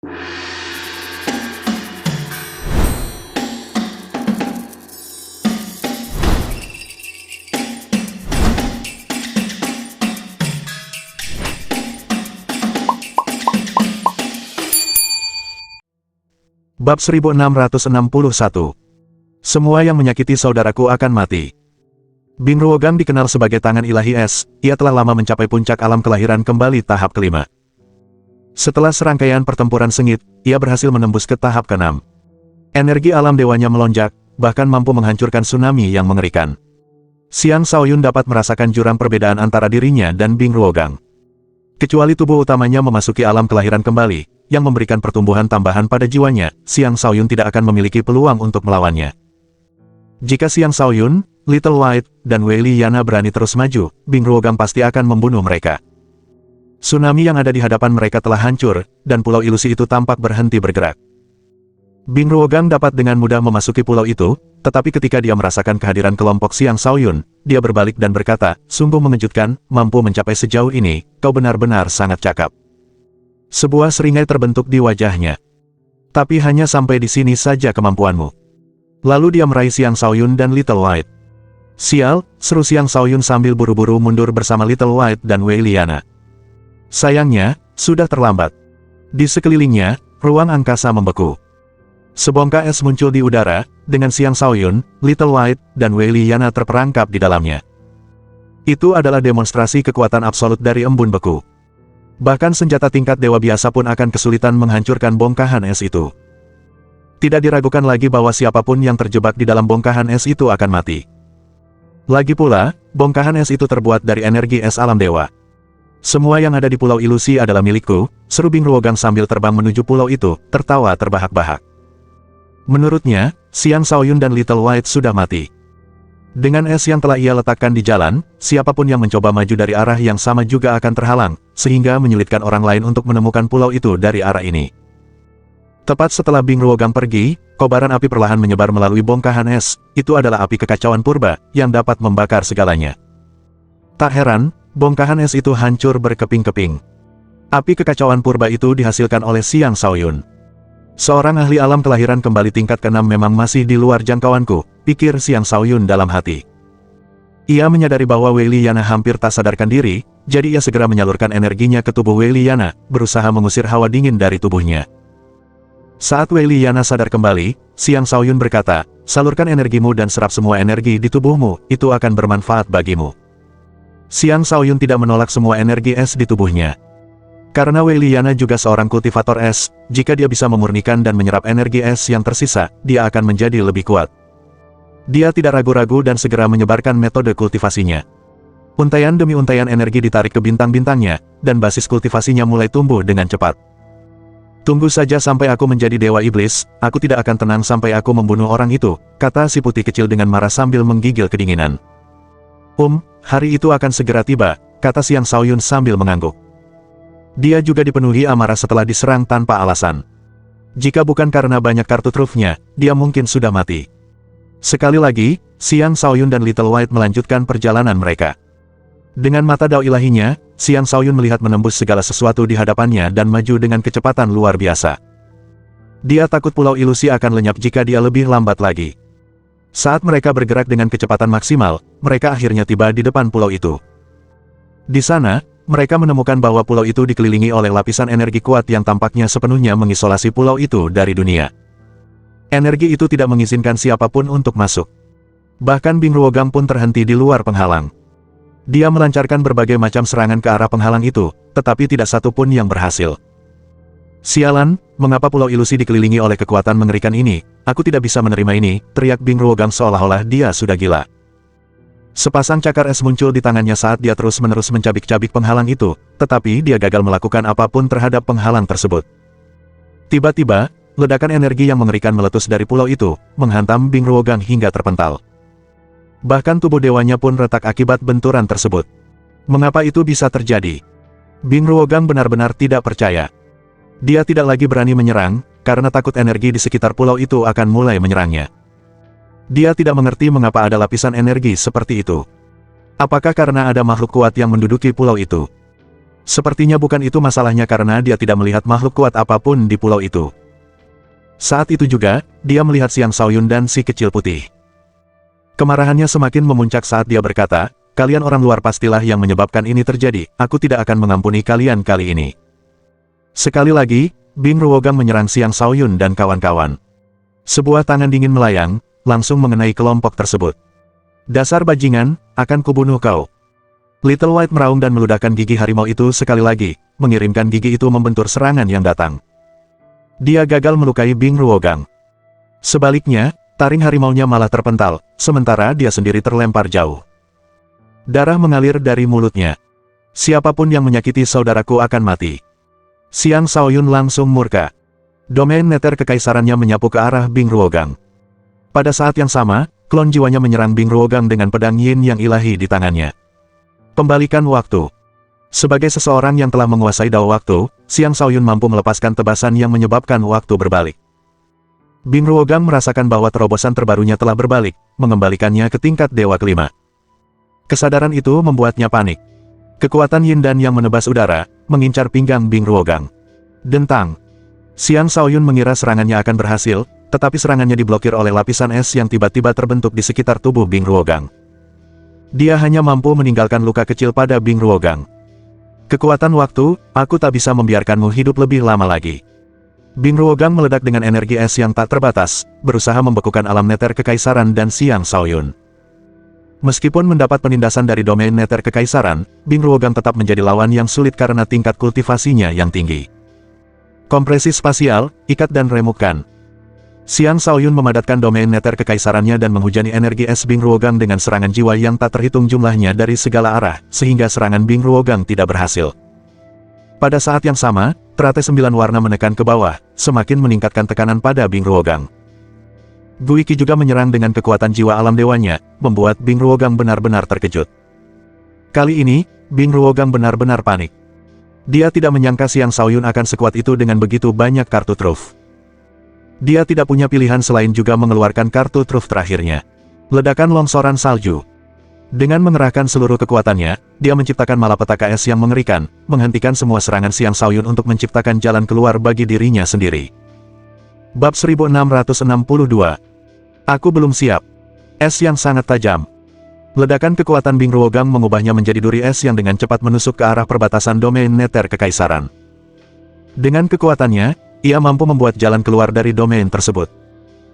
Bab 1661. Semua yang menyakiti saudaraku akan mati. Bing Ruogang dikenal sebagai tangan ilahi es, ia telah lama mencapai puncak alam kelahiran kembali tahap kelima. Setelah serangkaian pertempuran sengit, ia berhasil menembus ke tahap keenam. Energi alam dewanya melonjak, bahkan mampu menghancurkan tsunami yang mengerikan. Xiang Shaoyun dapat merasakan jurang perbedaan antara dirinya dan Bing Ruogang. Kecuali tubuh utamanya memasuki alam kelahiran kembali, yang memberikan pertumbuhan tambahan pada jiwanya, Xiang Shaoyun tidak akan memiliki peluang untuk melawannya. Jika Xiang Shaoyun, Little White, dan Wei Liana berani terus maju, Bing Ruogang pasti akan membunuh mereka. Tsunami yang ada di hadapan mereka telah hancur, dan pulau ilusi itu tampak berhenti bergerak. Bing Ruogang dapat dengan mudah memasuki pulau itu, tetapi ketika dia merasakan kehadiran kelompok Xiang Shaoyun, dia berbalik dan berkata, "Sungguh mengejutkan, mampu mencapai sejauh ini, kau benar-benar sangat cakap." Sebuah seringai terbentuk di wajahnya. "Tapi hanya sampai di sini saja kemampuanmu." Lalu dia meraih Xiang Shaoyun dan Little White. "Sial," seru Xiang Shaoyun sambil buru-buru mundur bersama Little White dan Wei Liana. Sayangnya, sudah terlambat. Di sekelilingnya, ruang angkasa membeku. Sebongkah es muncul di udara, dengan Xiang Shaoyun, Little White, dan Wei Liana terperangkap di dalamnya. Itu adalah demonstrasi kekuatan absolut dari embun beku. Bahkan senjata tingkat dewa biasa pun akan kesulitan menghancurkan bongkahan es itu. Tidak diragukan lagi bahwa siapapun yang terjebak di dalam bongkahan es itu akan mati. Lagi pula, bongkahan es itu terbuat dari energi es alam dewa. "Semua yang ada di pulau ilusi adalah milikku," seru Bing Ruogang sambil terbang menuju pulau itu, tertawa terbahak-bahak. Menurutnya, Xiang Shaoyun dan Little White sudah mati. Dengan es yang telah ia letakkan di jalan, siapapun yang mencoba maju dari arah yang sama juga akan terhalang, sehingga menyulitkan orang lain untuk menemukan pulau itu dari arah ini. Tepat setelah Bing Ruogang pergi, kobaran api perlahan menyebar melalui bongkahan es. Itu adalah api kekacauan purba, yang dapat membakar segalanya. Tak heran, bongkahan es itu hancur berkeping-keping. Api kekacauan purba itu dihasilkan oleh Xiang Shaoyun. "Seorang ahli alam kelahiran kembali tingkat ke-6 memang masih di luar jangkauanku," pikir Xiang Shaoyun dalam hati. Ia menyadari bahwa Wei Liana hampir tak sadarkan diri, jadi ia segera menyalurkan energinya ke tubuh Wei Liana, berusaha mengusir hawa dingin dari tubuhnya. Saat Wei Liana sadar kembali, Xiang Shaoyun berkata, "Salurkan energimu dan serap semua energi di tubuhmu, itu akan bermanfaat bagimu." Xiang Shaoyun tidak menolak semua energi es di tubuhnya. Karena Wei Liana juga seorang kultivator es, jika dia bisa memurnikan dan menyerap energi es yang tersisa, dia akan menjadi lebih kuat. Dia tidak ragu-ragu dan segera menyebarkan metode kultivasinya. Untaian demi untaian energi ditarik ke bintang-bintangnya, dan basis kultivasinya mulai tumbuh dengan cepat. "Tunggu saja sampai aku menjadi dewa iblis, aku tidak akan tenang sampai aku membunuh orang itu," kata si putih kecil dengan marah sambil menggigil kedinginan. Hari itu akan segera tiba," kata Xiang Shaoyun sambil mengangguk. Dia juga dipenuhi amarah setelah diserang tanpa alasan. Jika bukan karena banyak kartu trufnya, dia mungkin sudah mati. Sekali lagi, Xiang Shaoyun dan Little White melanjutkan perjalanan mereka. Dengan mata dao ilahinya, Xiang Shaoyun melihat menembus segala sesuatu di hadapannya dan maju dengan kecepatan luar biasa. Dia takut pulau ilusi akan lenyap jika dia lebih lambat lagi. Saat mereka bergerak dengan kecepatan maksimal, mereka akhirnya tiba di depan pulau itu. Di sana, mereka menemukan bahwa pulau itu dikelilingi oleh lapisan energi kuat yang tampaknya sepenuhnya mengisolasi pulau itu dari dunia. Energi itu tidak mengizinkan siapapun untuk masuk. Bahkan Bing Ruogang pun terhenti di luar penghalang. Dia melancarkan berbagai macam serangan ke arah penghalang itu, tetapi tidak satu pun yang berhasil. "Sialan, mengapa pulau ilusi dikelilingi oleh kekuatan mengerikan ini? Aku tidak bisa menerima ini," teriak Bing Ruogang seolah-olah dia sudah gila. Sepasang cakar es muncul di tangannya saat dia terus-menerus mencabik-cabik penghalang itu, tetapi dia gagal melakukan apapun terhadap penghalang tersebut. Tiba-tiba, ledakan energi yang mengerikan meletus dari pulau itu, menghantam Bing Ruogang hingga terpental. Bahkan tubuh dewanya pun retak akibat benturan tersebut. Mengapa itu bisa terjadi? Bing Ruogang benar-benar tidak percaya. Dia tidak lagi berani menyerang, karena takut energi di sekitar pulau itu akan mulai menyerangnya. Dia tidak mengerti mengapa ada lapisan energi seperti itu. Apakah karena ada makhluk kuat yang menduduki pulau itu? Sepertinya bukan itu masalahnya karena dia tidak melihat makhluk kuat apapun di pulau itu. Saat itu juga, dia melihat Xiang Shaoyun dan si kecil putih. Kemarahannya semakin memuncak saat dia berkata, "Kalian orang luar pastilah yang menyebabkan ini terjadi, aku tidak akan mengampuni kalian kali ini." Sekali lagi, Bing Ruogang menyerang Xiang Shaoyun dan kawan-kawan. Sebuah tangan dingin melayang, langsung mengenai kelompok tersebut. "Dasar bajingan, akan kubunuh kau." Little White meraung dan meludahkan gigi harimau itu sekali lagi, mengirimkan gigi itu membentur serangan yang datang. Dia gagal melukai Bing Ruogang. Sebaliknya, taring harimaunya malah terpental, sementara dia sendiri terlempar jauh. Darah mengalir dari mulutnya. "Siapapun yang menyakiti saudaraku akan mati." Xiang Shaoyun langsung murka. Domain neter kekaisarannya menyapu ke arah Bing Ruogang. Pada saat yang sama, klon jiwanya menyerang Bing Ruogang dengan pedang yin yang ilahi di tangannya. Pembalikan waktu. Sebagai seseorang yang telah menguasai dao waktu, Xiang Shaoyun mampu melepaskan tebasan yang menyebabkan waktu berbalik. Bing Ruogang merasakan bahwa terobosan terbarunya telah berbalik, mengembalikannya ke tingkat dewa kelima. Kesadaran itu membuatnya panik. Kekuatan yin dan yang menebas udara, mengincar pinggang Bing Ruogang. Dentang. Xiang Shaoyun mengira serangannya akan berhasil, tetapi serangannya diblokir oleh lapisan es yang tiba-tiba terbentuk di sekitar tubuh Bing Ruogang. Dia hanya mampu meninggalkan luka kecil pada Bing Ruogang. "Kekuatan waktu, aku tak bisa membiarkanmu hidup lebih lama lagi." Bing Ruogang meledak dengan energi es yang tak terbatas, berusaha membekukan alam neter kekaisaran dan Xiang Shaoyun. Meskipun mendapat penindasan dari domain neter kekaisaran, Bing Ruogang tetap menjadi lawan yang sulit karena tingkat kultivasinya yang tinggi. Kompresi spasial, ikat dan remukkan. Xiang Shaoyun memadatkan domain neter kekaisarannya dan menghujani energi es Bing Ruogang dengan serangan jiwa yang tak terhitung jumlahnya dari segala arah, sehingga serangan Bing Ruogang tidak berhasil. Pada saat yang sama, teratai 9 warna menekan ke bawah, semakin meningkatkan tekanan pada Bing Ruogang. Gui Qi juga menyerang dengan kekuatan jiwa alam dewanya, membuat Bing Ruogang benar-benar terkejut. Kali ini, Bing Ruogang benar-benar panik. Dia tidak menyangka Xiang Shaoyun akan sekuat itu dengan begitu banyak kartu truf. Dia tidak punya pilihan selain juga mengeluarkan kartu truf terakhirnya. Ledakan longsoran salju. Dengan mengerahkan seluruh kekuatannya, dia menciptakan malapetaka es yang mengerikan, menghentikan semua serangan Xiang Shaoyun untuk menciptakan jalan keluar bagi dirinya sendiri. Bab 1662. Aku belum siap. Es yang sangat tajam. Ledakan kekuatan Bing Ruogang mengubahnya menjadi duri es yang dengan cepat menusuk ke arah perbatasan domain neter kekaisaran. Dengan kekuatannya, ia mampu membuat jalan keluar dari domain tersebut.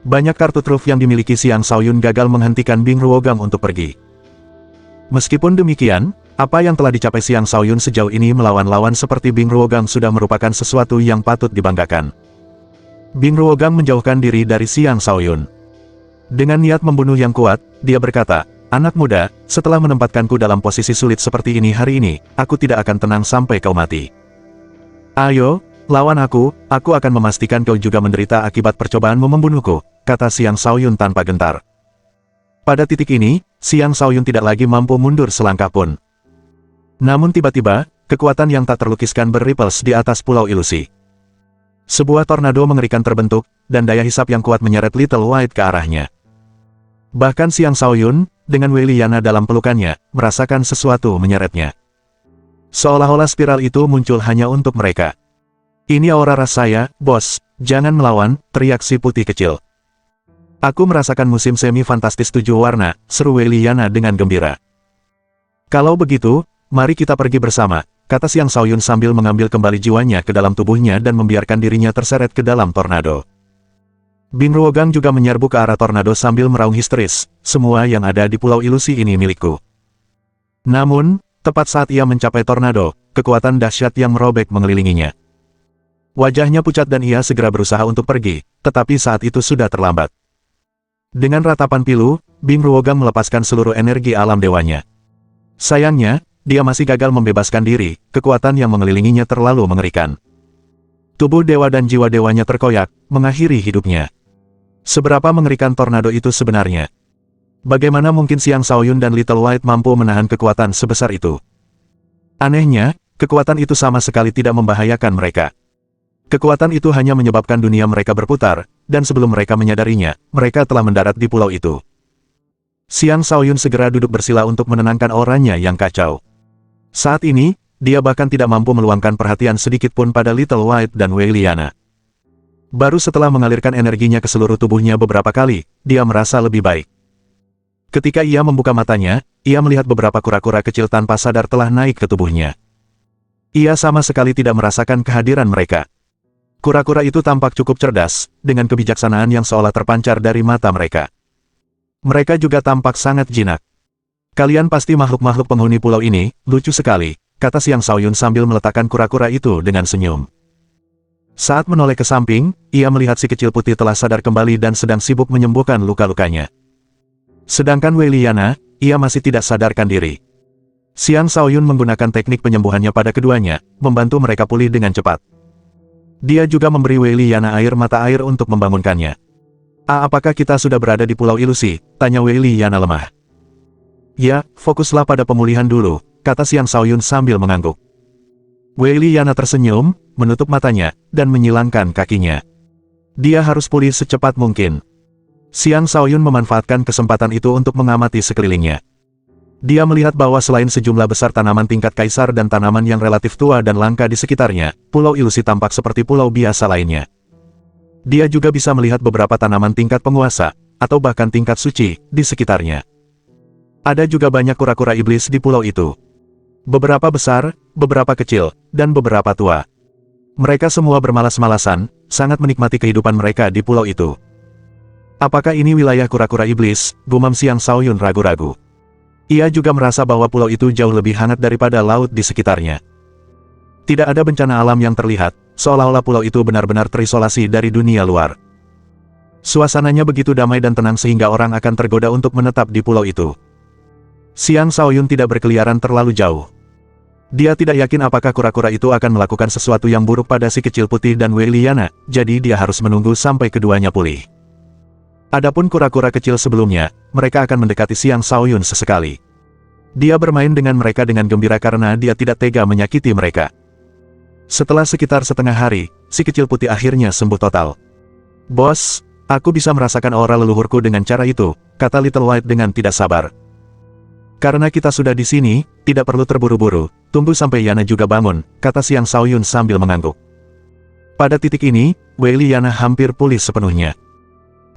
Banyak kartu truf yang dimiliki Xiang Shaoyun gagal menghentikan Bing Ruogang untuk pergi. Meskipun demikian, apa yang telah dicapai Xiang Shaoyun sejauh ini melawan lawan seperti Bing Ruogang sudah merupakan sesuatu yang patut dibanggakan. Bing Ruogang menjauhkan diri dari Xiang Shaoyun. Dengan niat membunuh yang kuat, dia berkata, "Anak muda, setelah menempatkanku dalam posisi sulit seperti ini hari ini, aku tidak akan tenang sampai kau mati. Ayo, lawan aku akan memastikan kau juga menderita akibat percobaanmu membunuhku," kata Xiang Shaoyun tanpa gentar. Pada titik ini, Xiang Shaoyun tidak lagi mampu mundur selangkah pun. Namun tiba-tiba, kekuatan yang tak terlukiskan berripples di atas pulau ilusi. Sebuah tornado mengerikan terbentuk, dan daya hisap yang kuat menyeret Little White ke arahnya. Bahkan Xiang Shaoyun, dengan Wei Liana dalam pelukannya, merasakan sesuatu menyeretnya. Seolah-olah spiral itu muncul hanya untuk mereka. "Ini aura ras saya, bos, jangan melawan," teriak si putih kecil. "Aku merasakan musim semi fantastis 7 warna," seru Wei Liana dengan gembira. "Kalau begitu, mari kita pergi bersama," kata Xiang Shaoyun sambil mengambil kembali jiwanya ke dalam tubuhnya dan membiarkan dirinya terseret ke dalam tornado. Bing Ruogang juga menyerbu ke arah tornado sambil meraung histeris, "Semua yang ada di pulau ilusi ini milikku." Namun, tepat saat ia mencapai tornado, kekuatan dahsyat yang merobek mengelilinginya. Wajahnya pucat dan ia segera berusaha untuk pergi, tetapi saat itu sudah terlambat. Dengan ratapan pilu, Bing Ruogang melepaskan seluruh energi alam dewanya. Sayangnya, dia masih gagal membebaskan diri, kekuatan yang mengelilinginya terlalu mengerikan. Tubuh dewa dan jiwa dewanya terkoyak, mengakhiri hidupnya. Seberapa mengerikan tornado itu sebenarnya? Bagaimana mungkin Xiang Shaoyun dan Little White mampu menahan kekuatan sebesar itu? Anehnya, kekuatan itu sama sekali tidak membahayakan mereka. Kekuatan itu hanya menyebabkan dunia mereka berputar, dan sebelum mereka menyadarinya, mereka telah mendarat di pulau itu. Xiang Shaoyun segera duduk bersila untuk menenangkan auranya yang kacau. Saat ini, dia bahkan tidak mampu meluangkan perhatian sedikit pun pada Little White dan Wei Liana. Baru setelah mengalirkan energinya ke seluruh tubuhnya beberapa kali, dia merasa lebih baik. Ketika ia membuka matanya, ia melihat beberapa kura-kura kecil tanpa sadar telah naik ke tubuhnya. Ia sama sekali tidak merasakan kehadiran mereka. Kura-kura itu tampak cukup cerdas, dengan kebijaksanaan yang seolah terpancar dari mata mereka. Mereka juga tampak sangat jinak. Kalian pasti makhluk-makhluk penghuni pulau ini, lucu sekali, kata Xiang Shaoyun sambil meletakkan kura-kura itu dengan senyum. Saat menoleh ke samping, ia melihat si kecil putih telah sadar kembali dan sedang sibuk menyembuhkan luka-lukanya. Sedangkan Wei Liana, ia masih tidak sadarkan diri. Xiang Shaoyun menggunakan teknik penyembuhannya pada keduanya, membantu mereka pulih dengan cepat. Dia juga memberi Wei Liana air mata air untuk membangunkannya. Apakah kita sudah berada di Pulau Ilusi? Tanya Wei Liana lemah. Ya, fokuslah pada pemulihan dulu, kata Xiang Shaoyun sambil mengangguk. Wei Liana tersenyum, menutup matanya, dan menyilangkan kakinya. Dia harus pulih secepat mungkin. Xiang Shaoyun memanfaatkan kesempatan itu untuk mengamati sekelilingnya. Dia melihat bahwa selain sejumlah besar tanaman tingkat kaisar dan tanaman yang relatif tua dan langka di sekitarnya, Pulau Ilusi tampak seperti pulau biasa lainnya. Dia juga bisa melihat beberapa tanaman tingkat penguasa, atau bahkan tingkat suci, di sekitarnya. Ada juga banyak kura-kura iblis di pulau itu. Beberapa besar, beberapa kecil, dan beberapa tua. Mereka semua bermalas-malasan, sangat menikmati kehidupan mereka di pulau itu. Apakah ini wilayah kura-kura iblis? Gumam Xiang Shaoyun ragu-ragu. Ia juga merasa bahwa pulau itu jauh lebih hangat daripada laut di sekitarnya. Tidak ada bencana alam yang terlihat, seolah-olah pulau itu benar-benar terisolasi dari dunia luar. Suasananya begitu damai dan tenang sehingga orang akan tergoda untuk menetap di pulau itu. Xiang Shaoyun tidak berkeliaran terlalu jauh. Dia tidak yakin apakah kura-kura itu akan melakukan sesuatu yang buruk pada si kecil putih dan Wei Liana, jadi dia harus menunggu sampai keduanya pulih. Adapun kura-kura kecil sebelumnya, mereka akan mendekati Xiang Shaoyun sesekali. Dia bermain dengan mereka dengan gembira karena dia tidak tega menyakiti mereka. Setelah sekitar setengah hari, si kecil putih akhirnya sembuh total. Bos, aku bisa merasakan aura leluhurku dengan cara itu, kata Little White dengan tidak sabar. Karena kita sudah di sini, tidak perlu terburu-buru, tunggu sampai Yana juga bangun, kata Xiang Shaoyun sambil mengangguk. Pada titik ini, Wei Liana hampir pulih sepenuhnya.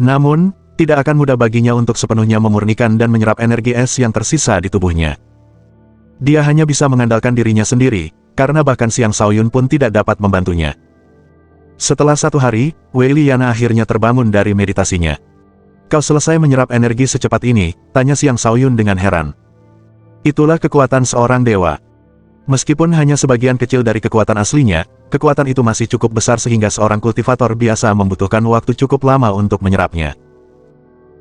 Namun, tidak akan mudah baginya untuk sepenuhnya memurnikan dan menyerap energi es yang tersisa di tubuhnya. Dia hanya bisa mengandalkan dirinya sendiri, karena bahkan Xiang Shaoyun pun tidak dapat membantunya. Setelah satu hari, Wei Liana akhirnya terbangun dari meditasinya. Kau selesai menyerap energi secepat ini, tanya Xiang Shaoyun dengan heran. Itulah kekuatan seorang dewa. Meskipun hanya sebagian kecil dari kekuatan aslinya, kekuatan itu masih cukup besar sehingga seorang kultivator biasa membutuhkan waktu cukup lama untuk menyerapnya.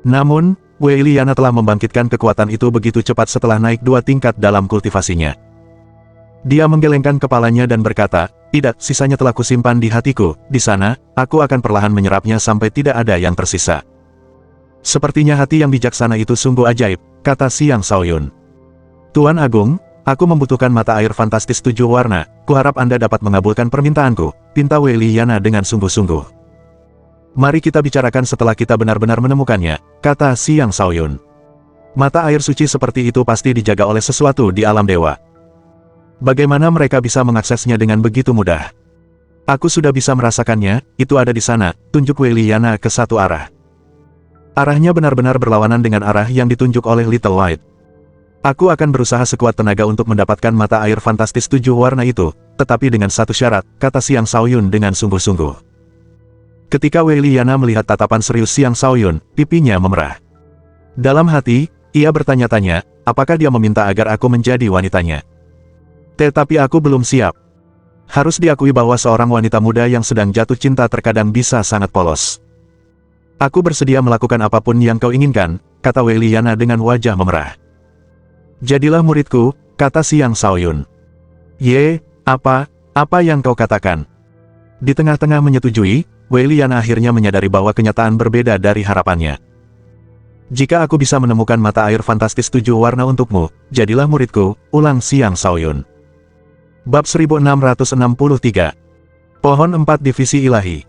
Namun, Wei Liana telah membangkitkan kekuatan itu begitu cepat setelah naik 2 tingkat dalam kultivasinya. Dia menggelengkan kepalanya dan berkata, tidak, sisanya telah kusimpan di hatiku, di sana, aku akan perlahan menyerapnya sampai tidak ada yang tersisa. Sepertinya hati yang bijaksana itu sungguh ajaib, kata Xiang Shaoyun. Tuan Agung, aku membutuhkan mata air fantastis 7 warna, kuharap Anda dapat mengabulkan permintaanku, pinta Wei Liana dengan sungguh-sungguh. Mari kita bicarakan setelah kita benar-benar menemukannya, kata Xiang Shaoyun. Mata air suci seperti itu pasti dijaga oleh sesuatu di alam dewa. Bagaimana mereka bisa mengaksesnya dengan begitu mudah? Aku sudah bisa merasakannya, itu ada di sana, tunjuk Wei Liana ke satu arah. Arahnya benar-benar berlawanan dengan arah yang ditunjuk oleh Little White. Aku akan berusaha sekuat tenaga untuk mendapatkan mata air fantastis 7 warna itu, tetapi dengan satu syarat, kata Xiang Shaoyun dengan sungguh-sungguh. Ketika Wei Liana melihat tatapan serius Xiang Shaoyun, pipinya memerah. Dalam hati, ia bertanya-tanya, apakah dia meminta agar aku menjadi wanitanya? Tetapi aku belum siap. Harus diakui bahwa seorang wanita muda yang sedang jatuh cinta terkadang bisa sangat polos. Aku bersedia melakukan apapun yang kau inginkan, kata Wei Liana dengan wajah memerah. Jadilah muridku, kata Xiang Shaoyun. Ye, apa yang kau katakan? Di tengah-tengah menyetujui, Wei Liana akhirnya menyadari bahwa kenyataan berbeda dari harapannya. Jika aku bisa menemukan mata air fantastis 7 warna untukmu, jadilah muridku, ulang Xiang Shaoyun. Bab 1663. Pohon 4 Divisi Ilahi.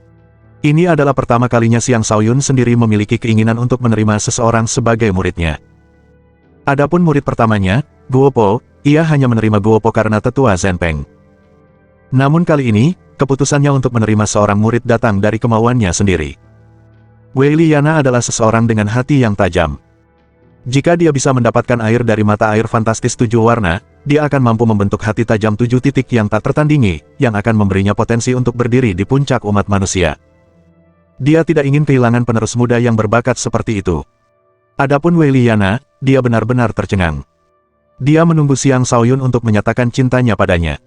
Ini adalah pertama kalinya Xiang Shaoyun sendiri memiliki keinginan untuk menerima seseorang sebagai muridnya. Adapun murid pertamanya, Guo Po, ia hanya menerima Guopo karena tetua Zenpeng. Namun kali ini, keputusannya untuk menerima seorang murid datang dari kemauannya sendiri. Wei Liana adalah seseorang dengan hati yang tajam. Jika dia bisa mendapatkan air dari mata air fantastis 7 warna, dia akan mampu membentuk hati tajam 7 titik yang tak tertandingi, yang akan memberinya potensi untuk berdiri di puncak umat manusia. Dia tidak ingin kehilangan penerus muda yang berbakat seperti itu. Adapun Wei Liana, dia benar-benar tercengang. Dia menunggu Xiang Shaoyun untuk menyatakan cintanya padanya.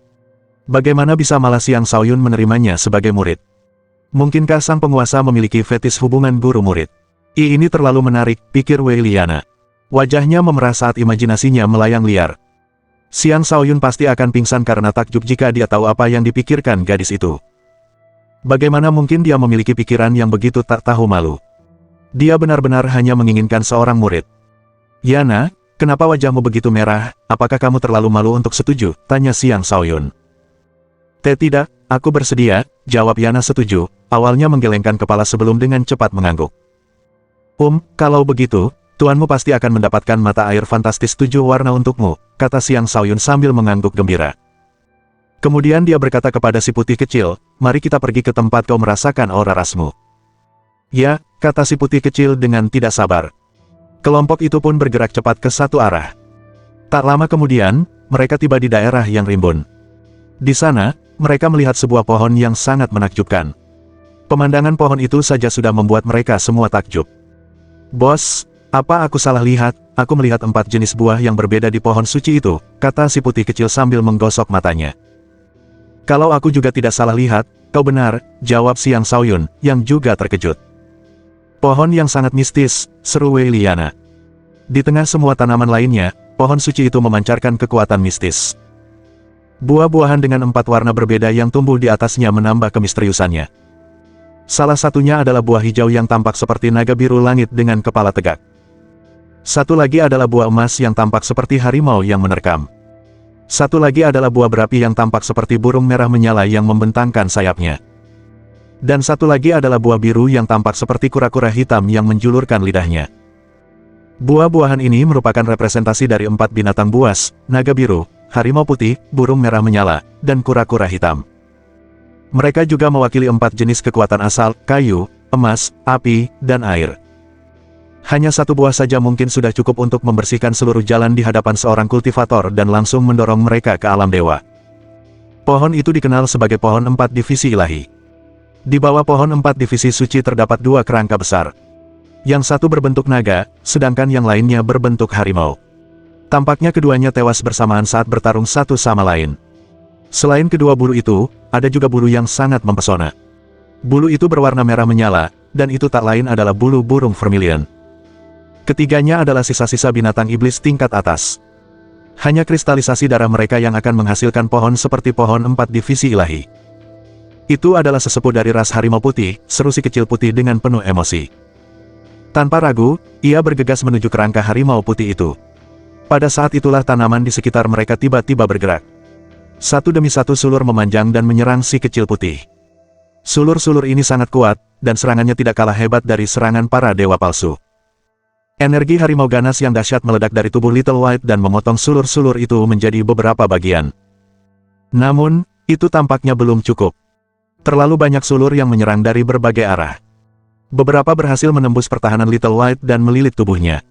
Bagaimana bisa malah Xiang Shaoyun menerimanya sebagai murid? Mungkinkah sang penguasa memiliki fetis hubungan guru-murid? Ini terlalu menarik, pikir Wei Liana. Wajahnya memerah saat imajinasinya melayang liar. Xiang Shaoyun pasti akan pingsan karena takjub jika dia tahu apa yang dipikirkan gadis itu. Bagaimana mungkin dia memiliki pikiran yang begitu tak tahu malu? Dia benar-benar hanya menginginkan seorang murid. Yana, kenapa wajahmu begitu merah? Apakah kamu terlalu malu untuk setuju? Tanya Xiang Shaoyun. Tidak, aku bersedia, jawab Yana setuju, awalnya menggelengkan kepala sebelum dengan cepat mengangguk. Kalau begitu, tuanmu pasti akan mendapatkan mata air fantastis 7 warna untukmu, kata Xiang Shaoyun sambil mengangguk gembira. Kemudian dia berkata kepada si putih kecil, mari kita pergi ke tempat kau merasakan aura rasmu. Ya, kata si putih kecil dengan tidak sabar. Kelompok itu pun bergerak cepat ke satu arah. Tak lama kemudian, mereka tiba di daerah yang rimbun. Di sana, mereka melihat sebuah pohon yang sangat menakjubkan. Pemandangan pohon itu saja sudah membuat mereka semua takjub. Bos, apa aku salah lihat? Aku melihat 4 jenis buah yang berbeda di pohon suci itu, kata si putih kecil sambil menggosok matanya. Kalau aku juga tidak salah lihat, kau benar, jawab Xiang Shaoyun, yang juga terkejut. Pohon yang sangat mistis, seru Wei Liana. Di tengah semua tanaman lainnya, pohon suci itu memancarkan kekuatan mistis. Buah-buahan dengan 4 warna berbeda yang tumbuh di atasnya menambah kemisteriusannya. Salah satunya adalah buah hijau yang tampak seperti naga biru langit dengan kepala tegak. Satu lagi adalah buah emas yang tampak seperti harimau yang menerkam. Satu lagi adalah buah berapi yang tampak seperti burung merah menyala yang membentangkan sayapnya. Dan satu lagi adalah buah biru yang tampak seperti kura-kura hitam yang menjulurkan lidahnya. Buah-buahan ini merupakan representasi dari 4 binatang buas, naga biru, harimau putih, burung merah menyala, dan kura-kura hitam. Mereka juga mewakili 4 jenis kekuatan asal, kayu, emas, api, dan air. Hanya satu buah saja mungkin sudah cukup untuk membersihkan seluruh jalan di hadapan seorang kultivator dan langsung mendorong mereka ke alam dewa. Pohon itu dikenal sebagai pohon 4 divisi ilahi. Di bawah pohon 4 divisi suci terdapat 2 kerangka besar. Yang satu berbentuk naga, sedangkan yang lainnya berbentuk harimau. Tampaknya keduanya tewas bersamaan saat bertarung satu sama lain. Selain kedua bulu itu, ada juga bulu yang sangat mempesona. Bulu itu berwarna merah menyala, dan itu tak lain adalah bulu burung vermilion. Ketiganya adalah sisa-sisa binatang iblis tingkat atas. Hanya kristalisasi darah mereka yang akan menghasilkan pohon seperti pohon 4 divisi ilahi. Itu adalah sesepuh dari ras harimau putih, seru si kecil putih dengan penuh emosi. Tanpa ragu, ia bergegas menuju kerangka harimau putih itu. Pada saat itulah tanaman di sekitar mereka tiba-tiba bergerak. Satu demi satu sulur memanjang dan menyerang si kecil putih. Sulur-sulur ini sangat kuat, dan serangannya tidak kalah hebat dari serangan para dewa palsu. Energi harimau ganas yang dahsyat meledak dari tubuh Little White dan memotong sulur-sulur itu menjadi beberapa bagian. Namun, itu tampaknya belum cukup. Terlalu banyak sulur yang menyerang dari berbagai arah. Beberapa berhasil menembus pertahanan Little White dan melilit tubuhnya.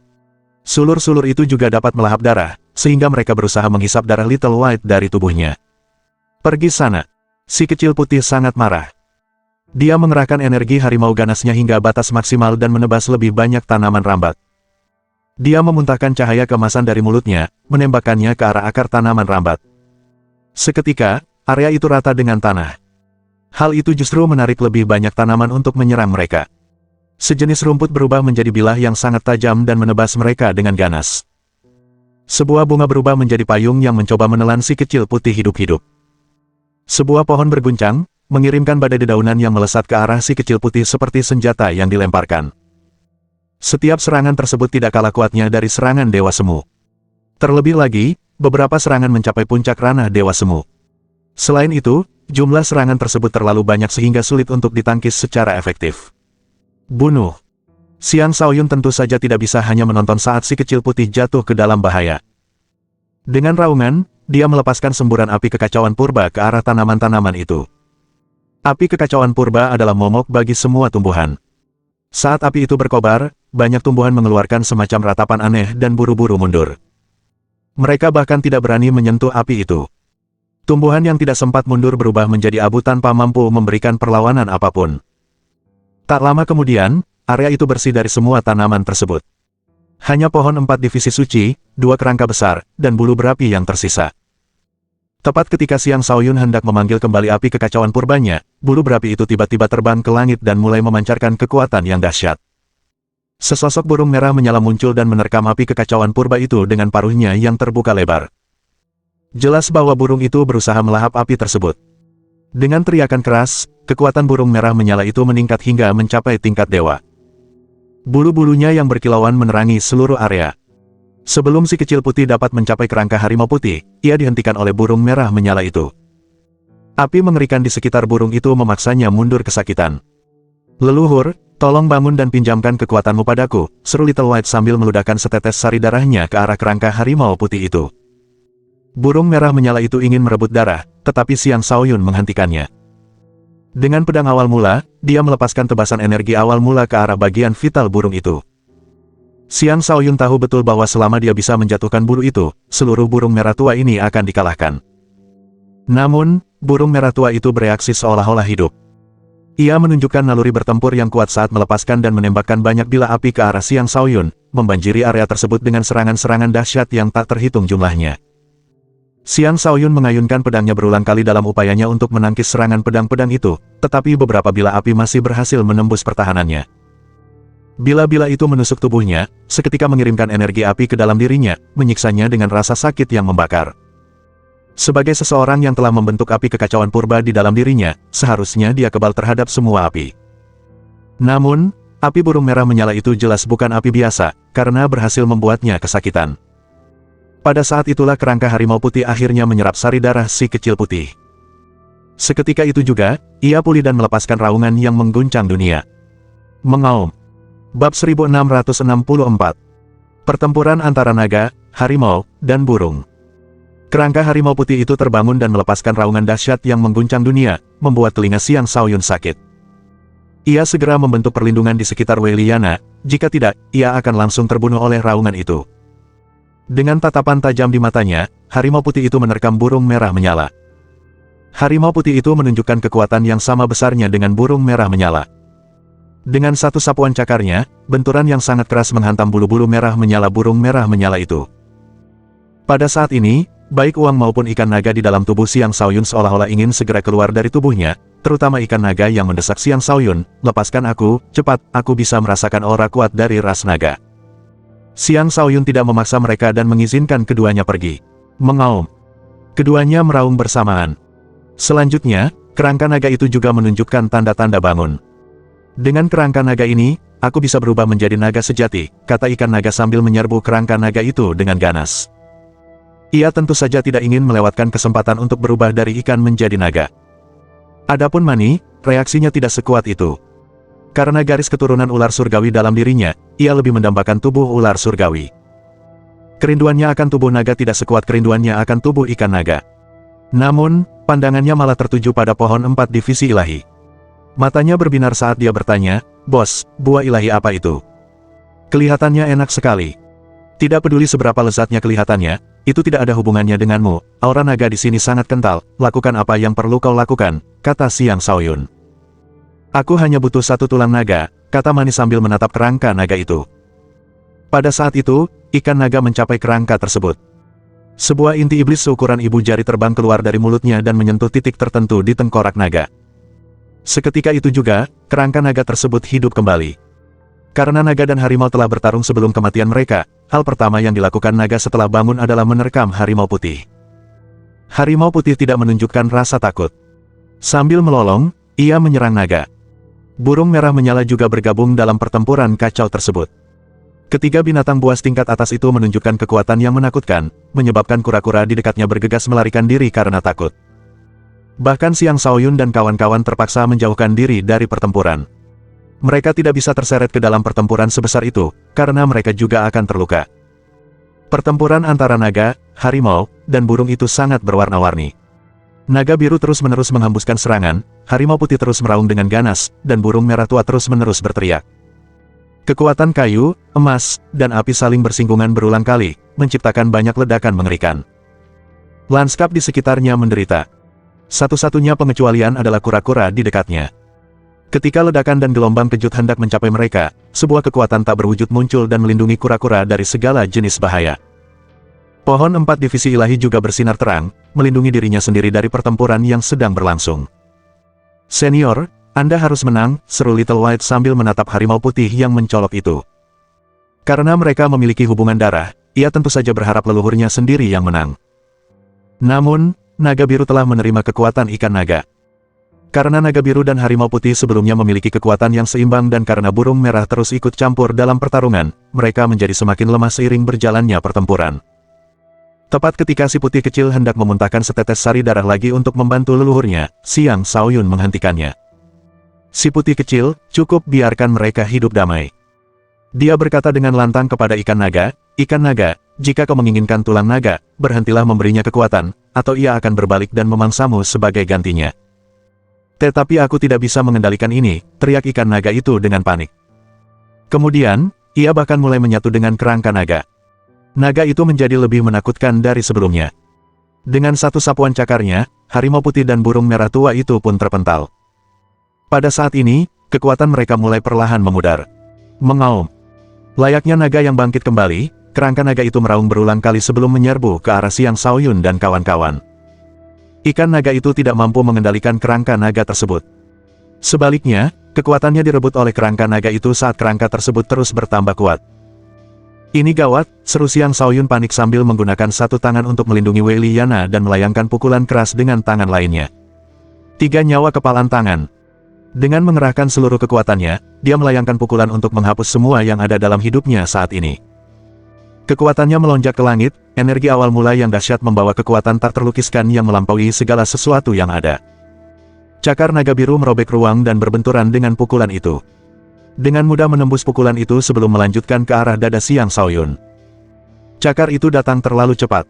Sulur-sulur itu juga dapat melahap darah, sehingga mereka berusaha menghisap darah Little White dari tubuhnya. Pergi sana. Si kecil putih sangat marah. Dia mengerahkan energi harimau ganasnya hingga batas maksimal dan menebas lebih banyak tanaman rambat. Dia memuntahkan cahaya keemasan dari mulutnya, menembakkannya ke arah akar tanaman rambat. Seketika, area itu rata dengan tanah. Hal itu justru menarik lebih banyak tanaman untuk menyerang mereka. Sejenis rumput berubah menjadi bilah yang sangat tajam dan menebas mereka dengan ganas. Sebuah bunga berubah menjadi payung yang mencoba menelan si kecil putih hidup-hidup. Sebuah pohon berguncang, mengirimkan badai dedaunan yang melesat ke arah si kecil putih seperti senjata yang dilemparkan. Setiap serangan tersebut tidak kalah kuatnya dari serangan Dewa Semu. Terlebih lagi, beberapa serangan mencapai puncak ranah Dewa Semu. Selain itu, jumlah serangan tersebut terlalu banyak sehingga sulit untuk ditangkis secara efektif. Bunuh. Xiang Shaoyun tentu saja tidak bisa hanya menonton saat si kecil putih jatuh ke dalam bahaya. Dengan raungan, dia melepaskan semburan api kekacauan purba ke arah tanaman-tanaman itu. Api kekacauan purba adalah momok bagi semua tumbuhan. Saat api itu berkobar, banyak tumbuhan mengeluarkan semacam ratapan aneh dan buru-buru mundur. Mereka bahkan tidak berani menyentuh api itu. Tumbuhan yang tidak sempat mundur berubah menjadi abu tanpa mampu memberikan perlawanan apapun. Tak lama kemudian, area itu bersih dari semua tanaman tersebut. Hanya pohon 4 divisi suci, 2 kerangka besar, dan bulu berapi yang tersisa. Tepat ketika Xiang Shaoyun hendak memanggil kembali api kekacauan purbanya, bulu berapi itu tiba-tiba terbang ke langit dan mulai memancarkan kekuatan yang dahsyat. Sesosok burung merah menyala muncul dan menerkam api kekacauan purba itu dengan paruhnya yang terbuka lebar. Jelas bahwa burung itu berusaha melahap api tersebut. Dengan teriakan keras, kekuatan burung merah menyala itu meningkat hingga mencapai tingkat dewa. Bulu-bulunya yang berkilauan menerangi seluruh area. Sebelum si kecil putih dapat mencapai kerangka harimau putih, ia dihentikan oleh burung merah menyala itu. Api mengerikan di sekitar burung itu memaksanya mundur kesakitan. "Leluhur, tolong bangun dan pinjamkan kekuatanmu padaku," seru Little White sambil meludahkan setetes sari darahnya ke arah kerangka harimau putih itu. Burung merah menyala itu ingin merebut darah, tetapi Xiang Shaoyun menghentikannya. Dengan pedang awal mula, dia melepaskan tebasan energi awal mula ke arah bagian vital burung itu. Xiang Shaoyun tahu betul bahwa selama dia bisa menjatuhkan bulu itu, seluruh burung merah tua ini akan dikalahkan. Namun, burung merah tua itu bereaksi seolah-olah hidup. Ia menunjukkan naluri bertempur yang kuat saat melepaskan dan menembakkan banyak bila api ke arah Xiang Shaoyun, membanjiri area tersebut dengan serangan-serangan dahsyat yang tak terhitung jumlahnya. Xiang Shaoyun mengayunkan pedangnya berulang kali dalam upayanya untuk menangkis serangan pedang-pedang itu, tetapi beberapa bila api masih berhasil menembus pertahanannya. Bila-bila itu menusuk tubuhnya, seketika mengirimkan energi api ke dalam dirinya, menyiksanya dengan rasa sakit yang membakar. Sebagai seseorang yang telah membentuk api kekacauan purba di dalam dirinya, seharusnya dia kebal terhadap semua api. Namun, api burung merah menyala itu jelas bukan api biasa, karena berhasil membuatnya kesakitan. Pada saat itulah kerangka harimau putih akhirnya menyerap sari darah si kecil putih. Seketika itu juga, ia pulih dan melepaskan raungan yang mengguncang dunia. Mengaum. Bab 1664. Pertempuran antara naga, harimau, dan burung. Kerangka harimau putih itu terbangun dan melepaskan raungan dahsyat yang mengguncang dunia, membuat telinga Xiang Shaoyun sakit. Ia segera membentuk perlindungan di sekitar Wei Liana, jika tidak, ia akan langsung terbunuh oleh raungan itu. Dengan tatapan tajam di matanya, harimau putih itu menerkam burung merah menyala. Harimau putih itu menunjukkan kekuatan yang sama besarnya dengan burung merah menyala. Dengan satu sapuan cakarnya, benturan yang sangat keras menghantam bulu-bulu merah menyala burung merah menyala itu. Pada saat ini, baik uang maupun ikan naga di dalam tubuh Xiang Shaoyun seolah-olah ingin segera keluar dari tubuhnya, terutama ikan naga yang mendesak Xiang Shaoyun, "Lepaskan aku, cepat, aku bisa merasakan aura kuat dari ras naga." Xiang Shaoyun tidak memaksa mereka dan mengizinkan keduanya pergi. Mengaum. Keduanya meraung bersamaan. Selanjutnya, kerangka naga itu juga menunjukkan tanda-tanda bangun. "Dengan kerangka naga ini, aku bisa berubah menjadi naga sejati," kata ikan naga sambil menyerbu kerangka naga itu dengan ganas. Ia tentu saja tidak ingin melewatkan kesempatan untuk berubah dari ikan menjadi naga. Adapun Mani, reaksinya tidak sekuat itu. Karena garis keturunan ular surgawi dalam dirinya, ia lebih mendambakan tubuh ular surgawi. Kerinduannya akan tubuh naga tidak sekuat kerinduannya akan tubuh ikan naga. Namun, pandangannya malah tertuju pada pohon 4 divisi ilahi. Matanya berbinar saat dia bertanya, "Bos, buah ilahi apa itu? Kelihatannya enak sekali." "Tidak peduli seberapa lezatnya kelihatannya, itu tidak ada hubungannya denganmu. Aura naga di sini sangat kental, lakukan apa yang perlu kau lakukan," kata Xiang Shaoyun. "Aku hanya butuh satu tulang naga," kata Mani sambil menatap kerangka naga itu. Pada saat itu, ikan naga mencapai kerangka tersebut. Sebuah inti iblis seukuran ibu jari terbang keluar dari mulutnya dan menyentuh titik tertentu di tengkorak naga. Seketika itu juga, kerangka naga tersebut hidup kembali. Karena naga dan harimau telah bertarung sebelum kematian mereka, hal pertama yang dilakukan naga setelah bangun adalah menerkam harimau putih. Harimau putih tidak menunjukkan rasa takut. Sambil melolong, ia menyerang naga. Burung merah menyala juga bergabung dalam pertempuran kacau tersebut. Ketiga binatang buas tingkat atas itu menunjukkan kekuatan yang menakutkan, menyebabkan kura-kura di dekatnya bergegas melarikan diri karena takut. Bahkan Xiang Shaoyun dan kawan-kawan terpaksa menjauhkan diri dari pertempuran. Mereka tidak bisa terseret ke dalam pertempuran sebesar itu, karena mereka juga akan terluka. Pertempuran antara naga, harimau, dan burung itu sangat berwarna-warni. Naga biru terus-menerus menghembuskan serangan, harimau putih terus meraung dengan ganas, dan burung merah tua terus-menerus berteriak. Kekuatan kayu, emas, dan api saling bersinggungan berulang kali, menciptakan banyak ledakan mengerikan. Lanskap di sekitarnya menderita. Satu-satunya pengecualian adalah kura-kura di dekatnya. Ketika ledakan dan gelombang kejut hendak mencapai mereka, sebuah kekuatan tak berwujud muncul dan melindungi kura-kura dari segala jenis bahaya. Pohon 4 divisi ilahi juga bersinar terang, melindungi dirinya sendiri dari pertempuran yang sedang berlangsung. "Senior, Anda harus menang," seru Little White sambil menatap harimau putih yang mencolok itu. Karena mereka memiliki hubungan darah, ia tentu saja berharap leluhurnya sendiri yang menang. Namun, naga biru telah menerima kekuatan ikan naga. Karena naga biru dan harimau putih sebelumnya memiliki kekuatan yang seimbang dan karena burung merah terus ikut campur dalam pertarungan, mereka menjadi semakin lemah seiring berjalannya pertempuran. Tepat ketika si putih kecil hendak memuntahkan setetes sari darah lagi untuk membantu leluhurnya, Xiang Shaoyun menghentikannya. Si putih kecil, cukup biarkan mereka hidup damai. Dia berkata dengan lantang kepada ikan naga, jika kau menginginkan tulang naga, berhentilah memberinya kekuatan, atau ia akan berbalik dan memangsamu sebagai gantinya. Tetapi aku tidak bisa mengendalikan ini, teriak ikan naga itu dengan panik. Kemudian, ia bahkan mulai menyatu dengan kerangka naga. Naga itu menjadi lebih menakutkan dari sebelumnya. Dengan satu sapuan cakarnya, harimau putih dan burung merah tua itu pun terpental. Pada saat ini, kekuatan mereka mulai perlahan memudar. Mengaum. Layaknya naga yang bangkit kembali, kerangka naga itu meraung berulang kali sebelum menyerbu ke arah Xiang Shaoyun dan kawan-kawan. Ikan naga itu tidak mampu mengendalikan kerangka naga tersebut. Sebaliknya, kekuatannya direbut oleh kerangka naga itu saat kerangka tersebut terus bertambah kuat. "Ini gawat," seru Xiang Shaoyun panik sambil menggunakan satu tangan untuk melindungi Wei Liana dan melayangkan pukulan keras dengan tangan lainnya. 3 nyawa kepalan tangan. Dengan mengerahkan seluruh kekuatannya, dia melayangkan pukulan untuk menghapus semua yang ada dalam hidupnya saat ini. Kekuatannya melonjak ke langit, energi awal mula yang dahsyat membawa kekuatan tak terlukiskan yang melampaui segala sesuatu yang ada. Cakar naga biru merobek ruang dan berbenturan dengan pukulan itu. Dengan mudah menembus pukulan itu sebelum melanjutkan ke arah dada Xiang Shaoyun. Cakar itu datang terlalu cepat.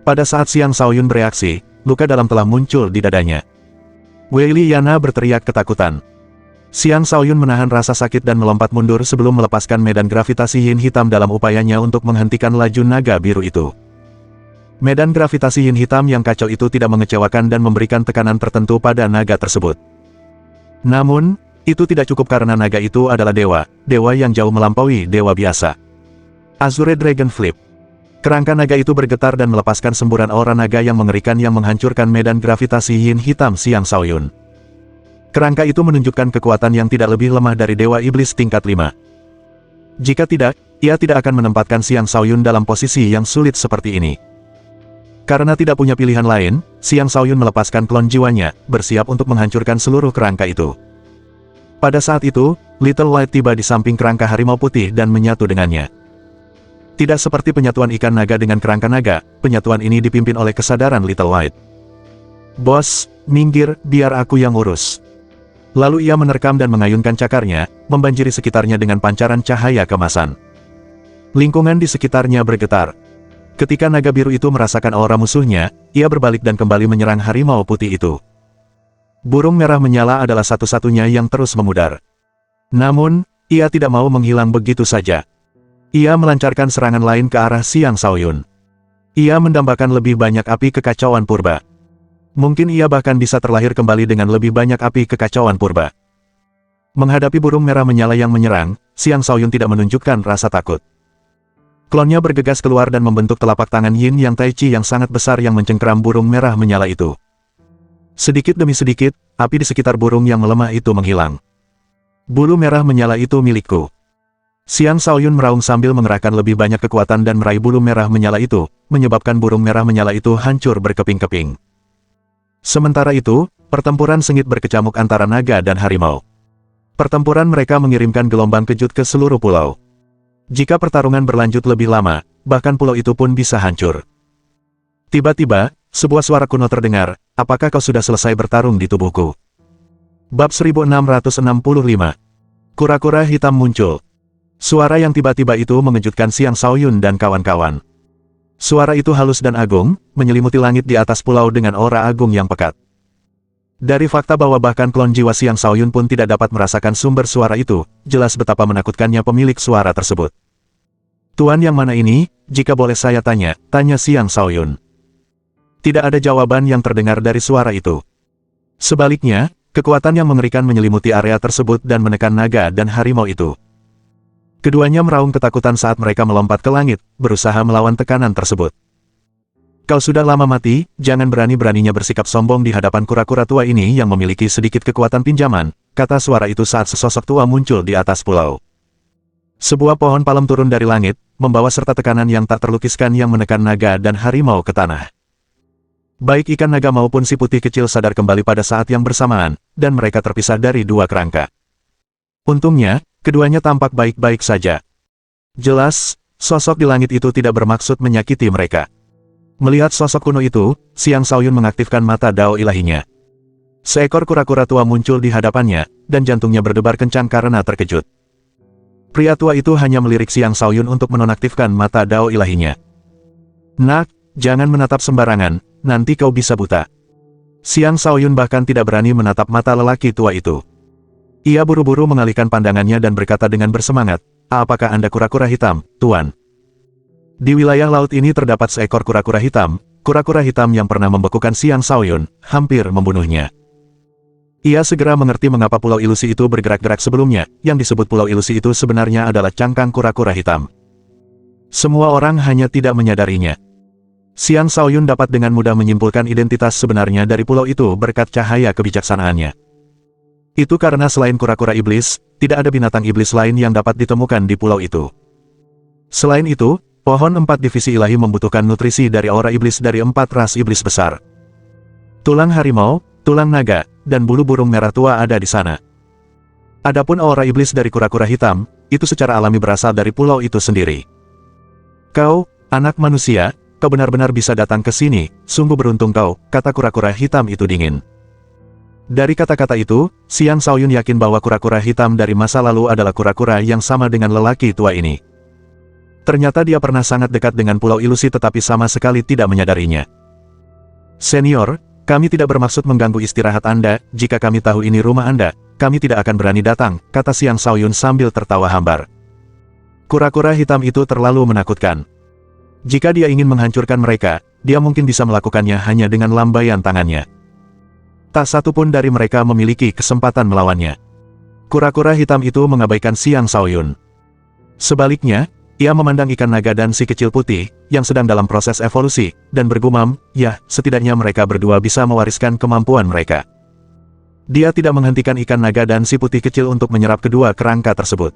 Pada saat Xiang Shaoyun bereaksi, luka dalam telah muncul di dadanya. Wei Liana berteriak ketakutan. Xiang Shaoyun menahan rasa sakit dan melompat mundur sebelum melepaskan medan gravitasi yin hitam dalam upayanya untuk menghentikan laju naga biru itu. Medan gravitasi yin hitam yang kacau itu tidak mengecewakan dan memberikan tekanan tertentu pada naga tersebut. Namun, itu tidak cukup karena naga itu adalah dewa yang jauh melampaui dewa biasa. Azure Dragon Flip. Kerangka naga itu bergetar dan melepaskan semburan aura naga yang mengerikan yang menghancurkan medan gravitasi yin hitam Xiang Shaoyun. Kerangka itu menunjukkan kekuatan yang tidak lebih lemah dari Dewa Iblis tingkat 5. Jika tidak, ia tidak akan menempatkan Xiang Shaoyun dalam posisi yang sulit seperti ini. Karena tidak punya pilihan lain, Xiang Shaoyun melepaskan klon jiwanya, bersiap untuk menghancurkan seluruh kerangka itu. Pada saat itu, Little White tiba di samping kerangka harimau putih dan menyatu dengannya. Tidak seperti penyatuan ikan naga dengan kerangka naga, penyatuan ini dipimpin oleh kesadaran Little White. "Bos, minggir, biar aku yang urus." Lalu ia menerkam dan mengayunkan cakarnya, membanjiri sekitarnya dengan pancaran cahaya kemasan. Lingkungan di sekitarnya bergetar. Ketika naga biru itu merasakan aura musuhnya, ia berbalik dan kembali menyerang harimau putih itu. Burung merah menyala adalah satu-satunya yang terus memudar. Namun, ia tidak mau menghilang begitu saja. Ia melancarkan serangan lain ke arah Xiang Shaoyun. Ia mendambakan lebih banyak api kekacauan purba. Mungkin ia bahkan bisa terlahir kembali dengan lebih banyak api kekacauan purba. Menghadapi burung merah menyala yang menyerang, Xiang Shaoyun tidak menunjukkan rasa takut. Klonnya bergegas keluar dan membentuk telapak tangan Yin Yang Tai Chi yang sangat besar yang mencengkeram burung merah menyala itu. Sedikit demi sedikit, api di sekitar burung yang melemah itu menghilang. "Bulu merah menyala itu milikku." Xiang Shaoyun meraung sambil mengerahkan lebih banyak kekuatan dan meraih bulu merah menyala itu, menyebabkan burung merah menyala itu hancur berkeping-keping. Sementara itu, pertempuran sengit berkecamuk antara naga dan harimau. Pertempuran mereka mengirimkan gelombang kejut ke seluruh pulau. Jika pertarungan berlanjut lebih lama, bahkan pulau itu pun bisa hancur. Tiba-tiba, sebuah suara kuno terdengar, "Apakah kau sudah selesai bertarung di tubuhku?" Bab 1665. Kura-kura hitam muncul. Suara yang tiba-tiba itu mengejutkan Xiang Shaoyun dan kawan-kawan. Suara itu halus dan agung, menyelimuti langit di atas pulau dengan aura agung yang pekat. Dari fakta bahwa bahkan klon jiwa Xiang Shaoyun pun tidak dapat merasakan sumber suara itu, jelas betapa menakutkannya pemilik suara tersebut. Tuan yang mana ini, jika boleh saya tanya, tanya Xiang Shaoyun. Tidak ada jawaban yang terdengar dari suara itu. Sebaliknya, kekuatan yang mengerikan menyelimuti area tersebut dan menekan naga dan harimau itu. Keduanya meraung ketakutan saat mereka melompat ke langit, berusaha melawan tekanan tersebut. Kau sudah lama mati, jangan berani-beraninya bersikap sombong di hadapan kura-kura tua ini yang memiliki sedikit kekuatan pinjaman, kata suara itu saat sesosok tua muncul di atas pulau. Sebuah pohon palem turun dari langit, membawa serta tekanan yang tak terlukiskan yang menekan naga dan harimau ke tanah. Baik ikan naga maupun si putih kecil sadar kembali pada saat yang bersamaan, dan mereka terpisah dari dua kerangka. Untungnya, keduanya tampak baik-baik saja. Jelas, sosok di langit itu tidak bermaksud menyakiti mereka. Melihat sosok kuno itu, Xiang Shaoyun mengaktifkan mata dao ilahinya. Seekor kura-kura tua muncul di hadapannya, dan jantungnya berdebar kencang karena terkejut. Pria tua itu hanya melirik Xiang Shaoyun untuk menonaktifkan mata dao ilahinya. Nak, jangan menatap sembarangan, nanti kau bisa buta. Xiang Shaoyun bahkan tidak berani menatap mata lelaki tua itu. Ia buru-buru mengalihkan pandangannya dan berkata dengan bersemangat, apakah Anda kura-kura hitam, Tuan? Di wilayah laut ini terdapat seekor kura-kura hitam yang pernah membekukan Xiang Shaoyun, hampir membunuhnya. Ia segera mengerti mengapa pulau ilusi itu bergerak-gerak sebelumnya, yang disebut pulau ilusi itu sebenarnya adalah cangkang kura-kura hitam. Semua orang hanya tidak menyadarinya. Xiang Shaoyun dapat dengan mudah menyimpulkan identitas sebenarnya dari pulau itu berkat cahaya kebijaksanaannya. Itu karena selain kura-kura iblis, tidak ada binatang iblis lain yang dapat ditemukan di pulau itu. Selain itu, pohon 4 divisi ilahi membutuhkan nutrisi dari aura iblis dari 4 ras iblis besar. Tulang harimau, tulang naga, dan bulu burung merah tua ada di sana. Adapun aura iblis dari kura-kura hitam, itu secara alami berasal dari pulau itu sendiri. Kau, anak manusia, kau benar-benar bisa datang ke sini, sungguh beruntung kau, kata kura-kura hitam itu dingin. Dari kata-kata itu, Xiang Shaoyun yakin bahwa kura-kura hitam dari masa lalu adalah kura-kura yang sama dengan lelaki tua ini. Ternyata dia pernah sangat dekat dengan pulau ilusi tetapi sama sekali tidak menyadarinya. Senior, kami tidak bermaksud mengganggu istirahat Anda, jika kami tahu ini rumah Anda, kami tidak akan berani datang, kata Xiang Shaoyun sambil tertawa hambar. Kura-kura hitam itu terlalu menakutkan. Jika dia ingin menghancurkan mereka, dia mungkin bisa melakukannya hanya dengan lambaian tangannya. Tak satu pun dari mereka memiliki kesempatan melawannya. Kura-kura hitam itu mengabaikan Xiang Shaoyun. Sebaliknya, ia memandang ikan naga dan si kecil putih, yang sedang dalam proses evolusi, dan bergumam, ya, setidaknya mereka berdua bisa mewariskan kemampuan mereka. Dia tidak menghentikan ikan naga dan si putih kecil untuk menyerap kedua kerangka tersebut.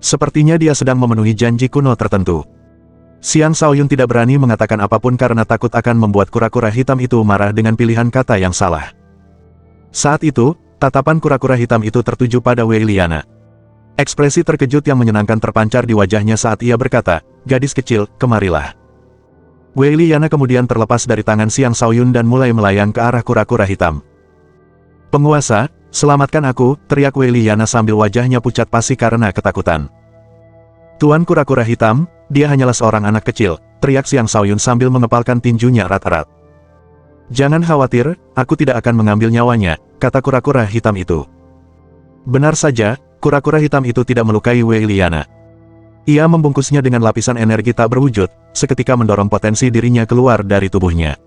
Sepertinya dia sedang memenuhi janji kuno tertentu. Xiang Shaoyun tidak berani mengatakan apapun karena takut akan membuat kura-kura hitam itu marah dengan pilihan kata yang salah. Saat itu, tatapan kura-kura hitam itu tertuju pada Wei Liana. Ekspresi terkejut yang menyenangkan terpancar di wajahnya saat ia berkata, gadis kecil, kemarilah. Wei Liana kemudian terlepas dari tangan Xiang Shaoyun dan mulai melayang ke arah kura-kura hitam. Penguasa, selamatkan aku, teriak Wei Liana sambil wajahnya pucat pasi karena ketakutan. Tuan kura-kura hitam, dia hanyalah seorang anak kecil, teriak Xiang Shaoyun sambil mengepalkan tinjunya erat-erat. Jangan khawatir, aku tidak akan mengambil nyawanya, kata kura-kura hitam itu. Benar saja, kura-kura hitam itu tidak melukai Wei Liana. Ia membungkusnya dengan lapisan energi tak berwujud, seketika mendorong potensi dirinya keluar dari tubuhnya.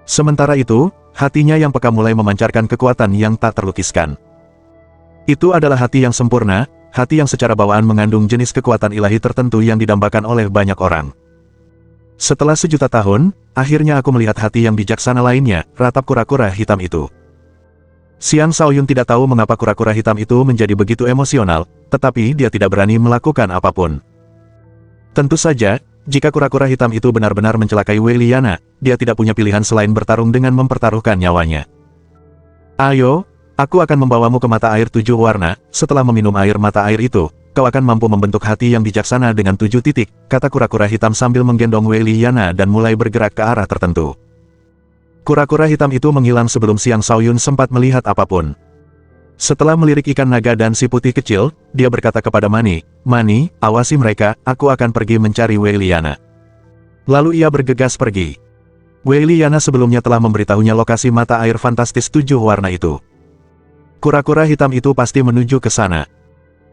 Sementara itu, hatinya yang peka mulai memancarkan kekuatan yang tak terlukiskan. Itu adalah hati yang sempurna, hati yang secara bawaan mengandung jenis kekuatan ilahi tertentu yang didambakan oleh banyak orang. Setelah sejuta tahun, akhirnya aku melihat hati yang bijaksana lainnya, ratap kura-kura hitam itu. Xiang Shaoyun tidak tahu mengapa kura-kura hitam itu menjadi begitu emosional, tetapi dia tidak berani melakukan apapun. Tentu saja, jika kura-kura hitam itu benar-benar mencelakai Wei Liana, dia tidak punya pilihan selain bertarung dengan mempertaruhkan nyawanya. Ayo, aku akan membawamu ke mata air 7 warna, setelah meminum air mata air itu, kau akan mampu membentuk hati yang bijaksana dengan 7 titik, kata kura-kura hitam sambil menggendong Wei Liana dan mulai bergerak ke arah tertentu. Kura-kura hitam itu menghilang sebelum Xiang Shaoyun sempat melihat apapun. Setelah melirik ikan naga dan si putih kecil, dia berkata kepada Mani, Mani, awasi mereka, aku akan pergi mencari Wei Liana. Lalu ia bergegas pergi. Wei Liana sebelumnya telah memberitahunya lokasi mata air fantastis 7 warna itu. Kura-kura hitam itu pasti menuju ke sana.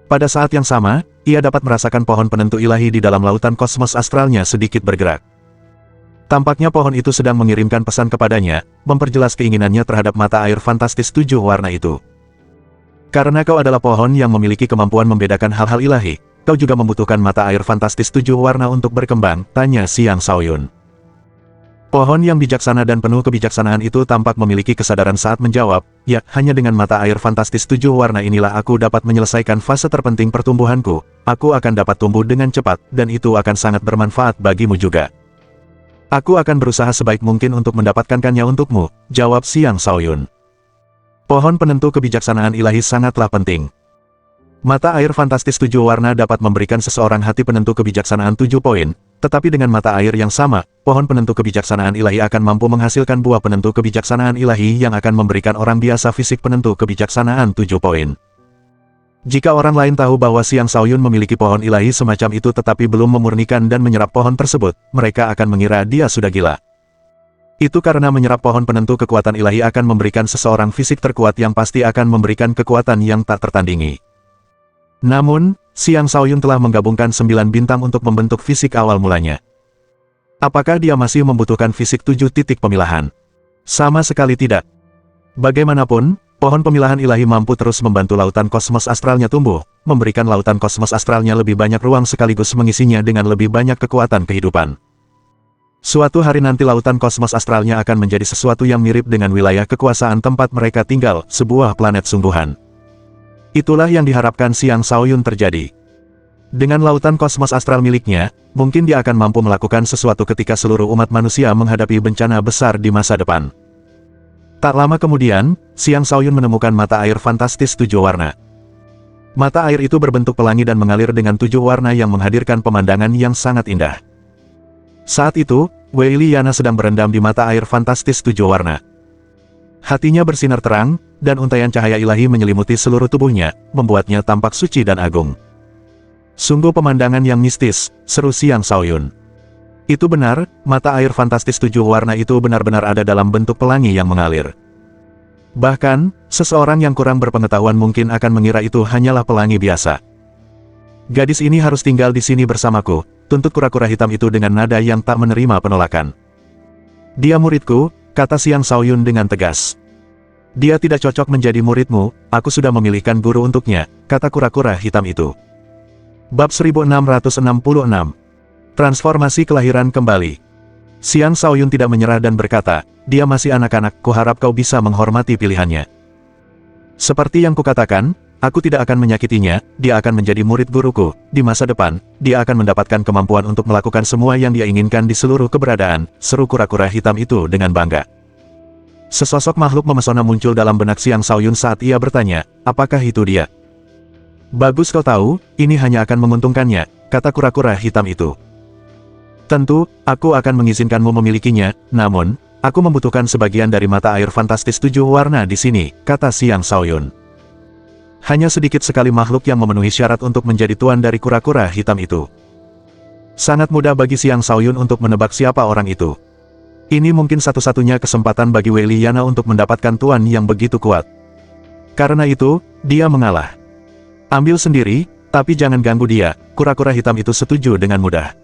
Pada saat yang sama, ia dapat merasakan pohon penentu ilahi di dalam lautan kosmos astralnya sedikit bergerak. Tampaknya pohon itu sedang mengirimkan pesan kepadanya, memperjelas keinginannya terhadap mata air fantastis 7 warna itu. Karena kau adalah pohon yang memiliki kemampuan membedakan hal-hal ilahi, kau juga membutuhkan mata air fantastis 7 warna untuk berkembang, tanya Xiang Shaoyun. Pohon yang bijaksana dan penuh kebijaksanaan itu tampak memiliki kesadaran saat menjawab, ya, hanya dengan mata air fantastis 7 warna inilah aku dapat menyelesaikan fase terpenting pertumbuhanku, aku akan dapat tumbuh dengan cepat, dan itu akan sangat bermanfaat bagimu juga. Aku akan berusaha sebaik mungkin untuk mendapatkannya untukmu, jawab Xiang Shaoyun. Pohon penentu kebijaksanaan ilahi sangatlah penting. Mata air fantastis 7 warna dapat memberikan seseorang hati penentu kebijaksanaan 7 poin, tetapi dengan mata air yang sama, pohon penentu kebijaksanaan ilahi akan mampu menghasilkan buah penentu kebijaksanaan ilahi yang akan memberikan orang biasa fisik penentu kebijaksanaan 7 poin. Jika orang lain tahu bahwa Xiang Shaoyun memiliki pohon ilahi semacam itu tetapi belum memurnikan dan menyerap pohon tersebut, mereka akan mengira dia sudah gila. Itu karena menyerap pohon penentu kekuatan ilahi akan memberikan seseorang fisik terkuat yang pasti akan memberikan kekuatan yang tak tertandingi. Namun, Xiang Shaoyun telah menggabungkan 9 bintang untuk membentuk fisik awal mulanya. Apakah dia masih membutuhkan fisik 7 titik pemilahan? Sama sekali tidak. Bagaimanapun, pohon pemilahan ilahi mampu terus membantu lautan kosmos astralnya tumbuh, memberikan lautan kosmos astralnya lebih banyak ruang sekaligus mengisinya dengan lebih banyak kekuatan kehidupan. Suatu hari nanti lautan kosmos astralnya akan menjadi sesuatu yang mirip dengan wilayah kekuasaan tempat mereka tinggal, sebuah planet sungguhan. Itulah yang diharapkan Xiang Shaoyun terjadi. Dengan lautan kosmos astral miliknya, mungkin dia akan mampu melakukan sesuatu ketika seluruh umat manusia menghadapi bencana besar di masa depan. Tak lama kemudian, Xiang Shaoyun menemukan mata air fantastis 7 warna. Mata air itu berbentuk pelangi dan mengalir dengan 7 warna yang menghadirkan pemandangan yang sangat indah. Saat itu, Wei Liana sedang berendam di mata air fantastis 7 warna. Hatinya bersinar terang, dan untaian cahaya ilahi menyelimuti seluruh tubuhnya, membuatnya tampak suci dan agung. Sungguh pemandangan yang mistis, seru Xiang Shaoyun. Itu benar, mata air fantastis 7 warna itu benar-benar ada dalam bentuk pelangi yang mengalir. Bahkan, seseorang yang kurang berpengetahuan mungkin akan mengira itu hanyalah pelangi biasa. Gadis ini harus tinggal di sini bersamaku, tuntut kura-kura hitam itu dengan nada yang tak menerima penolakan. Dia muridku, kata Xiang Shaoyun dengan tegas. Dia tidak cocok menjadi muridmu, aku sudah memilihkan guru untuknya, kata kura-kura hitam itu. Bab 1666. Transformasi kelahiran kembali. Xiang Shaoyun tidak menyerah dan berkata, dia masih anak-anak, kuharap kau bisa menghormati pilihannya. Seperti yang kukatakan, aku tidak akan menyakitinya, dia akan menjadi murid guruku, di masa depan, dia akan mendapatkan kemampuan untuk melakukan semua yang dia inginkan di seluruh keberadaan, seru kura-kura hitam itu dengan bangga. Sesosok makhluk memesona muncul dalam benak Xiang Shaoyun saat ia bertanya, apakah itu dia? Bagus kau tahu, ini hanya akan menguntungkannya, kata kura-kura hitam itu. Tentu, aku akan mengizinkanmu memilikinya, namun, aku membutuhkan sebagian dari mata air fantastis 7 warna di sini, kata Xiang Shaoyun. Hanya sedikit sekali makhluk yang memenuhi syarat untuk menjadi tuan dari kura-kura hitam itu. Sangat mudah bagi Xiang Shaoyun untuk menebak siapa orang itu. Ini mungkin satu-satunya kesempatan bagi Wei Liana untuk mendapatkan tuan yang begitu kuat. Karena itu, dia mengalah. Ambil sendiri, tapi jangan ganggu dia, kura-kura hitam itu setuju dengan mudah.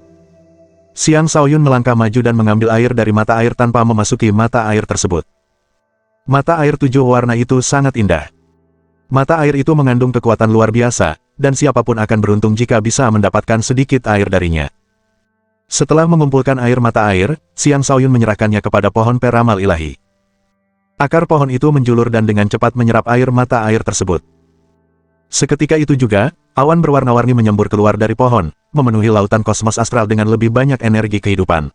Xiang Shaoyun melangkah maju dan mengambil air dari mata air tanpa memasuki mata air tersebut. Mata air 7 warna itu sangat indah. Mata air itu mengandung kekuatan luar biasa, dan siapapun akan beruntung jika bisa mendapatkan sedikit air darinya. Setelah mengumpulkan air mata air, Xiang Shaoyun menyerahkannya kepada pohon peramal ilahi. Akar pohon itu menjulur dan dengan cepat menyerap air mata air tersebut. Seketika itu juga, awan berwarna-warni menyembur keluar dari pohon, memenuhi lautan kosmos astral dengan lebih banyak energi kehidupan.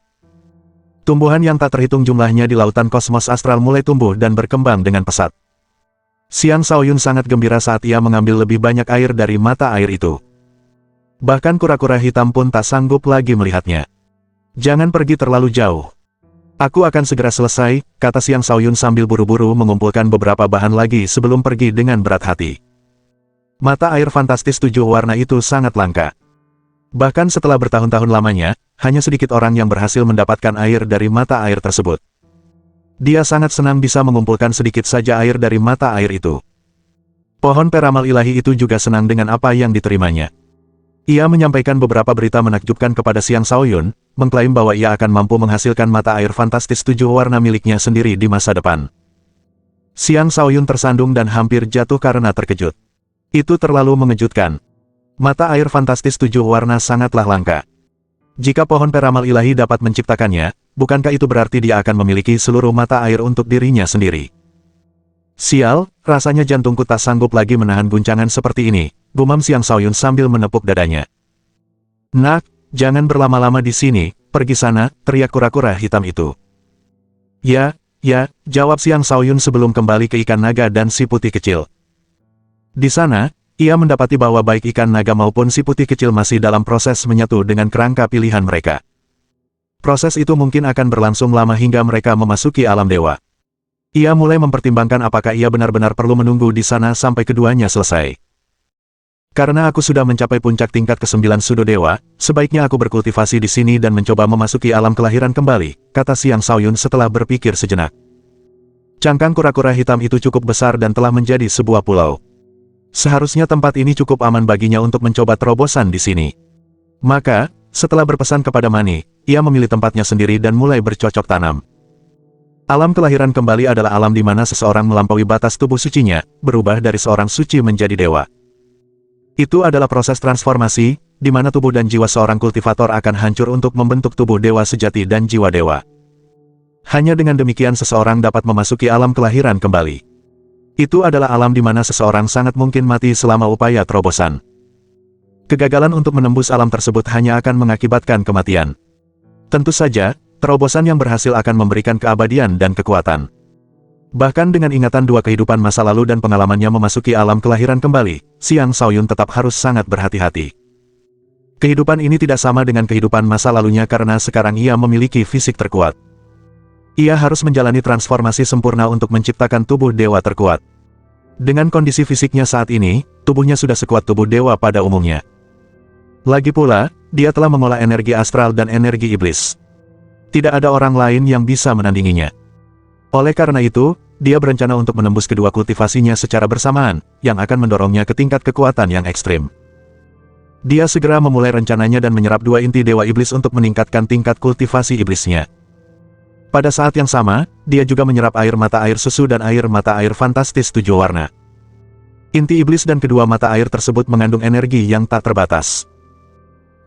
Tumbuhan yang tak terhitung jumlahnya di lautan kosmos astral mulai tumbuh dan berkembang dengan pesat. Xiang Shaoyun sangat gembira saat ia mengambil lebih banyak air dari mata air itu. Bahkan kura-kura hitam pun tak sanggup lagi melihatnya. Jangan pergi terlalu jauh. Aku akan segera selesai, kata Xiang Shaoyun sambil buru-buru mengumpulkan beberapa bahan lagi sebelum pergi dengan berat hati. Mata air fantastis 7 warna itu sangat langka. Bahkan setelah bertahun-tahun lamanya, hanya sedikit orang yang berhasil mendapatkan air dari mata air tersebut. Dia sangat senang bisa mengumpulkan sedikit saja air dari mata air itu. Pohon peramal ilahi itu juga senang dengan apa yang diterimanya. Ia menyampaikan beberapa berita menakjubkan kepada Xiang Shaoyun, mengklaim bahwa ia akan mampu menghasilkan mata air fantastis 7 warna miliknya sendiri di masa depan. Xiang Shaoyun tersandung dan hampir jatuh karena terkejut. Itu terlalu mengejutkan. Mata air fantastis 7 warna sangatlah langka. Jika pohon peramal ilahi dapat menciptakannya, bukankah itu berarti dia akan memiliki seluruh mata air untuk dirinya sendiri? Sial, rasanya jantungku tak sanggup lagi menahan guncangan seperti ini, gumam Xiang Shaoyun sambil menepuk dadanya. Nak, jangan berlama-lama di sini, pergi sana, teriak kura-kura hitam itu. Ya, jawab Xiang Shaoyun sebelum kembali ke ikan naga dan si putih kecil. Di sana, ia mendapati bahwa baik ikan naga maupun si putih kecil masih dalam proses menyatu dengan kerangka pilihan mereka. Proses itu mungkin akan berlangsung lama hingga mereka memasuki alam dewa. Ia mulai mempertimbangkan apakah ia benar-benar perlu menunggu di sana sampai keduanya selesai. Karena aku sudah mencapai puncak tingkat ke-9 Sudo Dewa, sebaiknya aku berkultivasi di sini dan mencoba memasuki alam kelahiran kembali, kata Xiang Shaoyun setelah berpikir sejenak. Cangkang kura-kura hitam itu cukup besar dan telah menjadi sebuah pulau. Seharusnya tempat ini cukup aman baginya untuk mencoba terobosan di sini. Maka, setelah berpesan kepada Mani, ia memilih tempatnya sendiri dan mulai bercocok tanam. Alam kelahiran kembali adalah alam di mana seseorang melampaui batas tubuh sucinya, berubah dari seorang suci menjadi dewa. Itu adalah proses transformasi, di mana tubuh dan jiwa seorang kultivator akan hancur untuk membentuk tubuh dewa sejati dan jiwa dewa. Hanya dengan demikian seseorang dapat memasuki alam kelahiran kembali. Itu adalah alam di mana seseorang sangat mungkin mati selama upaya terobosan. Kegagalan untuk menembus alam tersebut hanya akan mengakibatkan kematian. Tentu saja, terobosan yang berhasil akan memberikan keabadian dan kekuatan. Bahkan dengan ingatan dua kehidupan masa lalu dan pengalamannya memasuki alam kelahiran kembali, Xiang Shaoyun tetap harus sangat berhati-hati. Kehidupan ini tidak sama dengan kehidupan masa lalunya karena sekarang ia memiliki fisik terkuat. Ia harus menjalani transformasi sempurna untuk menciptakan tubuh dewa terkuat. Dengan kondisi fisiknya saat ini, tubuhnya sudah sekuat tubuh dewa pada umumnya. Lagi pula, dia telah mengolah energi astral dan energi iblis. Tidak ada orang lain yang bisa menandinginya. Oleh karena itu, dia berencana untuk menembus kedua kultivasinya secara bersamaan, yang akan mendorongnya ke tingkat kekuatan yang ekstrim. Dia segera memulai rencananya dan menyerap dua inti dewa iblis untuk meningkatkan tingkat kultivasi iblisnya. Pada saat yang sama, dia juga menyerap air mata air susu dan air mata air fantastis 7 warna. Inti iblis dan kedua mata air tersebut mengandung energi yang tak terbatas.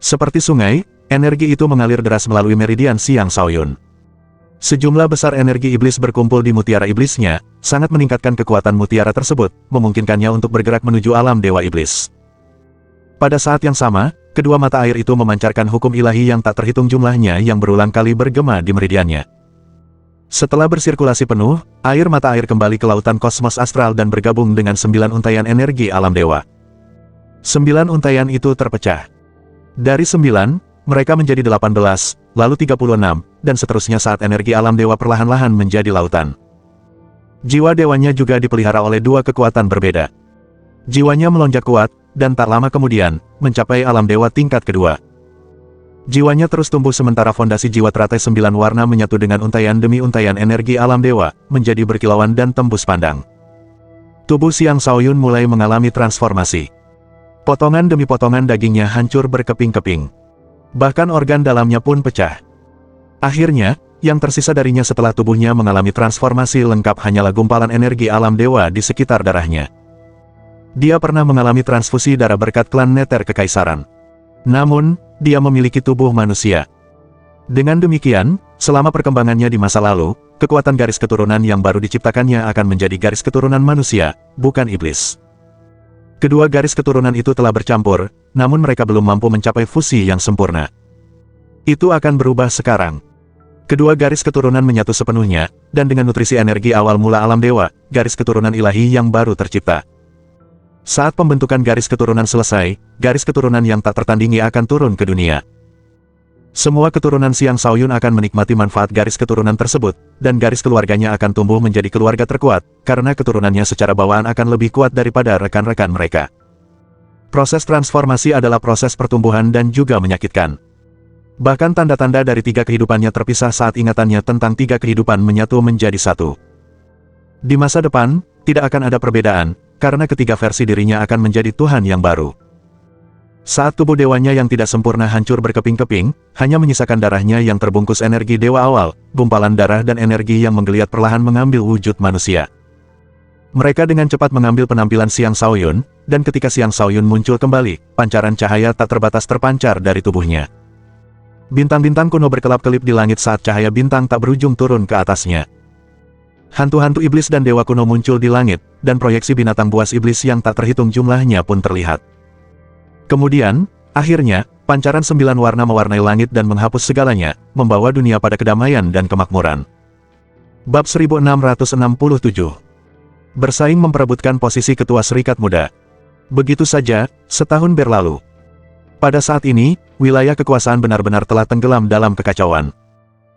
Seperti sungai, energi itu mengalir deras melalui meridian Xiang Shaoyun. Sejumlah besar energi iblis berkumpul di mutiara iblisnya, sangat meningkatkan kekuatan mutiara tersebut, memungkinkannya untuk bergerak menuju alam dewa iblis. Pada saat yang sama, kedua mata air itu memancarkan hukum ilahi yang tak terhitung jumlahnya yang berulang kali bergema di meridiannya. Setelah bersirkulasi penuh, air mata air kembali ke lautan kosmos astral dan bergabung dengan 9 untaian energi alam dewa. 9 untaian itu terpecah. Dari 9, mereka menjadi 18, lalu 36, dan seterusnya saat energi alam dewa perlahan-lahan menjadi lautan. Jiwa dewanya juga dipelihara oleh dua kekuatan berbeda. Jiwanya melonjak kuat, dan tak lama kemudian, mencapai alam dewa tingkat kedua. Jiwanya terus tumbuh sementara fondasi jiwa teratai 9 warna menyatu dengan untaian demi untaian energi alam dewa, menjadi berkilauan dan tembus pandang. Tubuh Xiang Shaoyun mulai mengalami transformasi. Potongan demi potongan dagingnya hancur berkeping-keping. Bahkan organ dalamnya pun pecah. Akhirnya, yang tersisa darinya setelah tubuhnya mengalami transformasi lengkap hanyalah gumpalan energi alam dewa di sekitar darahnya. Dia pernah mengalami transfusi darah berkat klan Neter Kekaisaran. Namun, dia memiliki tubuh manusia. Dengan demikian, selama perkembangannya di masa lalu, kekuatan garis keturunan yang baru diciptakannya akan menjadi garis keturunan manusia, bukan iblis. Kedua garis keturunan itu telah bercampur, namun mereka belum mampu mencapai fusi yang sempurna. Itu akan berubah sekarang. Kedua garis keturunan menyatu sepenuhnya, dan dengan nutrisi energi awal mula alam dewa, garis keturunan ilahi yang baru tercipta. Saat pembentukan garis keturunan selesai, garis keturunan yang tak tertandingi akan turun ke dunia. Semua keturunan Xiang Shaoyun akan menikmati manfaat garis keturunan tersebut, dan garis keluarganya akan tumbuh menjadi keluarga terkuat, karena keturunannya secara bawaan akan lebih kuat daripada rekan-rekan mereka. Proses transformasi adalah proses pertumbuhan dan juga menyakitkan. Bahkan tanda-tanda dari tiga kehidupannya terpisah saat ingatannya tentang tiga kehidupan menyatu menjadi satu. Di masa depan, tidak akan ada perbedaan, karena ketiga versi dirinya akan menjadi Tuhan yang baru. Saat tubuh dewanya yang tidak sempurna hancur berkeping-keping, hanya menyisakan darahnya yang terbungkus energi dewa awal, gumpalan darah dan energi yang menggeliat perlahan mengambil wujud manusia. Mereka dengan cepat mengambil penampilan Xiang Shaoyun, dan ketika Xiang Shaoyun muncul kembali, pancaran cahaya tak terbatas terpancar dari tubuhnya. Bintang-bintang kuno berkelap-kelip di langit saat cahaya bintang tak berujung turun ke atasnya. Hantu-hantu iblis dan dewa kuno muncul di langit, dan proyeksi binatang buas iblis yang tak terhitung jumlahnya pun terlihat. Kemudian, akhirnya, pancaran 9 warna mewarnai langit dan menghapus segalanya, membawa dunia pada kedamaian dan kemakmuran. Bab 1667. Bersaing memperebutkan posisi Ketua Serikat Muda. Begitu saja, setahun berlalu. Pada saat ini, wilayah kekuasaan benar-benar telah tenggelam dalam kekacauan.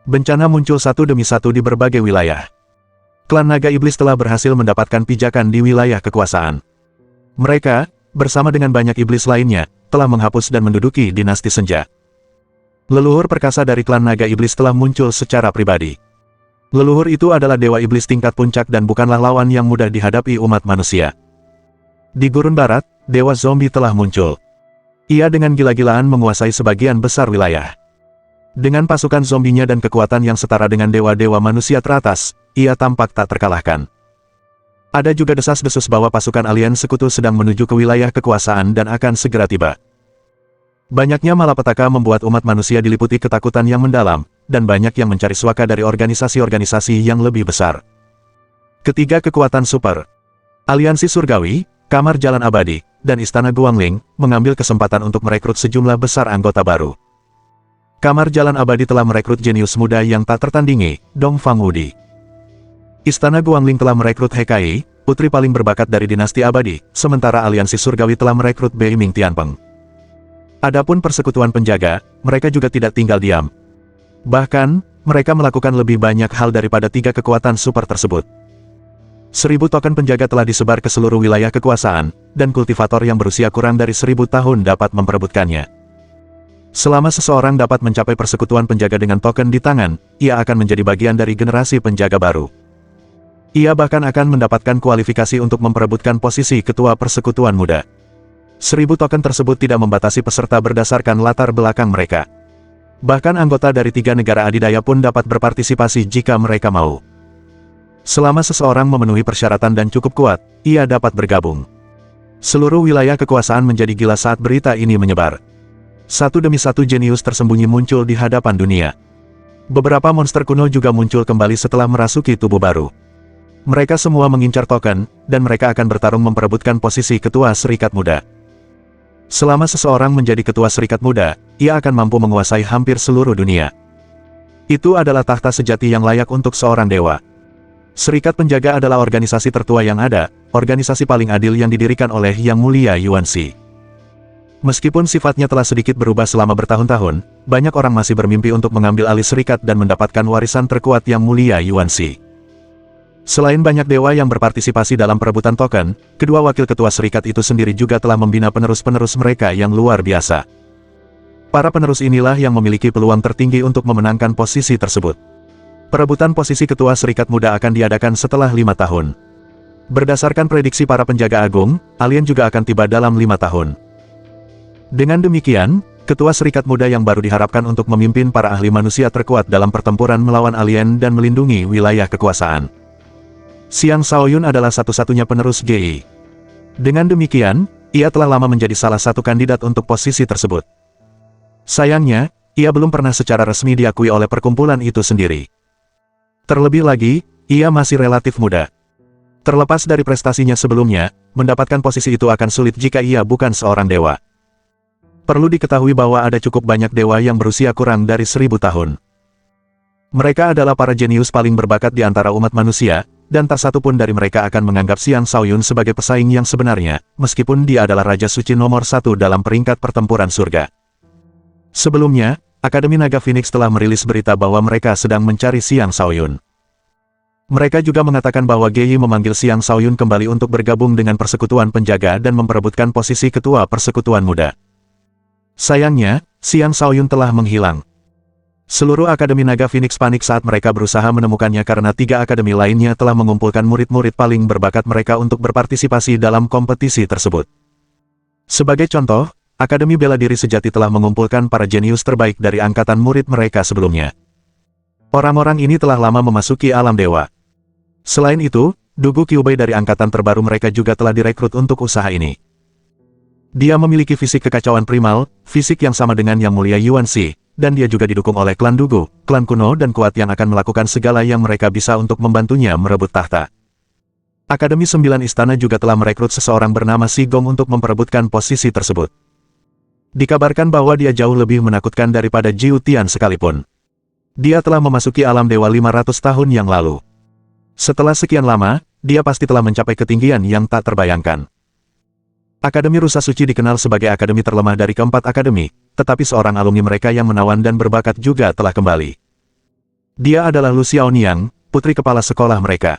Bencana muncul satu demi satu di berbagai wilayah. Klan Naga Iblis telah berhasil mendapatkan pijakan di wilayah kekuasaan. Mereka, bersama dengan banyak iblis lainnya, telah menghapus dan menduduki dinasti Senja. Leluhur perkasa dari klan Naga Iblis telah muncul secara pribadi. Leluhur itu adalah dewa iblis tingkat puncak dan bukanlah lawan yang mudah dihadapi umat manusia. Di Gurun Barat, dewa zombie telah muncul. Ia dengan gila-gilaan menguasai sebagian besar wilayah. Dengan pasukan zombinya dan kekuatan yang setara dengan dewa-dewa manusia teratas, ia tampak tak terkalahkan. Ada juga desas-desus bahwa pasukan alien sekutu sedang menuju ke wilayah kekuasaan dan akan segera tiba. Banyaknya malapetaka membuat umat manusia diliputi ketakutan yang mendalam, dan banyak yang mencari suaka dari organisasi-organisasi yang lebih besar. Ketiga kekuatan super, Aliansi Surgawi, Kamar Jalan Abadi, dan Istana Guangling, mengambil kesempatan untuk merekrut sejumlah besar anggota baru. Kamar Jalan Abadi telah merekrut jenius muda yang tak tertandingi, Dong Fang Wudi. Istana Guangling telah merekrut He Kai, putri paling berbakat dari dinasti abadi, sementara Aliansi Surgawi telah merekrut Bei Ming Tianpeng. Adapun persekutuan penjaga, mereka juga tidak tinggal diam. Bahkan, mereka melakukan lebih banyak hal daripada tiga kekuatan super tersebut. 1000 token penjaga telah disebar ke seluruh wilayah kekuasaan, dan kultivator yang berusia kurang dari 1000 tahun dapat memperebutkannya. Selama seseorang dapat mencapai persekutuan penjaga dengan token di tangan, ia akan menjadi bagian dari generasi penjaga baru. Ia bahkan akan mendapatkan kualifikasi untuk memperebutkan posisi ketua persekutuan muda. 1000 token tersebut tidak membatasi peserta berdasarkan latar belakang mereka. Bahkan anggota dari 3 negara adidaya pun dapat berpartisipasi jika mereka mau. Selama seseorang memenuhi persyaratan dan cukup kuat, ia dapat bergabung. Seluruh wilayah kekuasaan menjadi gila saat berita ini menyebar. Satu demi satu jenius tersembunyi muncul di hadapan dunia. Beberapa monster kuno juga muncul kembali setelah merasuki tubuh baru. Mereka semua mengincar token, dan mereka akan bertarung memperebutkan posisi Ketua Serikat Muda. Selama seseorang menjadi Ketua Serikat Muda, ia akan mampu menguasai hampir seluruh dunia. Itu adalah tahta sejati yang layak untuk seorang dewa. Serikat Penjaga adalah organisasi tertua yang ada, organisasi paling adil yang didirikan oleh Yang Mulia Yuanxi. Meskipun sifatnya telah sedikit berubah selama bertahun-tahun, banyak orang masih bermimpi untuk mengambil alih serikat dan mendapatkan warisan terkuat Yang Mulia Yuanxi. Selain banyak dewa yang berpartisipasi dalam perebutan token, kedua wakil ketua serikat itu sendiri juga telah membina penerus-penerus mereka yang luar biasa. Para penerus inilah yang memiliki peluang tertinggi untuk memenangkan posisi tersebut. Perebutan posisi ketua serikat muda akan diadakan setelah 5 tahun. Berdasarkan prediksi para penjaga agung, alien juga akan tiba dalam 5 tahun. Dengan demikian, ketua serikat muda yang baru diharapkan untuk memimpin para ahli manusia terkuat dalam pertempuran melawan alien dan melindungi wilayah kekuasaan. Xiang Shaoyun adalah satu-satunya penerus GI. Dengan demikian, ia telah lama menjadi salah satu kandidat untuk posisi tersebut. Sayangnya, ia belum pernah secara resmi diakui oleh perkumpulan itu sendiri. Terlebih lagi, ia masih relatif muda. Terlepas dari prestasinya sebelumnya, mendapatkan posisi itu akan sulit jika ia bukan seorang dewa. Perlu diketahui bahwa ada cukup banyak dewa yang berusia kurang dari 1000 tahun. Mereka adalah para jenius paling berbakat di antara umat manusia, dan tak satu pun dari mereka akan menganggap Xiang Shaoyun sebagai pesaing yang sebenarnya, meskipun dia adalah Raja Suci nomor 1 dalam peringkat pertempuran surga. Sebelumnya, Akademi Naga Phoenix telah merilis berita bahwa mereka sedang mencari Xiang Shaoyun. Mereka juga mengatakan bahwa Gei memanggil Xiang Shaoyun kembali untuk bergabung dengan persekutuan penjaga dan memperebutkan posisi ketua persekutuan muda. Sayangnya, Xiang Shaoyun telah menghilang. Seluruh Akademi Naga Phoenix panik saat mereka berusaha menemukannya karena 3 akademi lainnya telah mengumpulkan murid-murid paling berbakat mereka untuk berpartisipasi dalam kompetisi tersebut. Sebagai contoh, Akademi Bela Diri Sejati telah mengumpulkan para jenius terbaik dari angkatan murid mereka sebelumnya. Orang-orang ini telah lama memasuki alam dewa. Selain itu, Dugu Kyubei dari angkatan terbaru mereka juga telah direkrut untuk usaha ini. Dia memiliki fisik kekacauan primal, fisik yang sama dengan Yang Mulia Yuan Shi, dan dia juga didukung oleh klan Dugu, klan kuno dan kuat yang akan melakukan segala yang mereka bisa untuk membantunya merebut tahta. Akademi 9 Istana juga telah merekrut seseorang bernama Si Gong untuk memperebutkan posisi tersebut. Dikabarkan bahwa dia jauh lebih menakutkan daripada Jiu Tian sekalipun. Dia telah memasuki alam dewa 500 tahun yang lalu. Setelah sekian lama, dia pasti telah mencapai ketinggian yang tak terbayangkan. Akademi Rusa Suci dikenal sebagai akademi terlemah dari keempat akademi, tetapi seorang alumni mereka yang menawan dan berbakat juga telah kembali. Dia adalah Lu Xiaoniang, putri kepala sekolah mereka.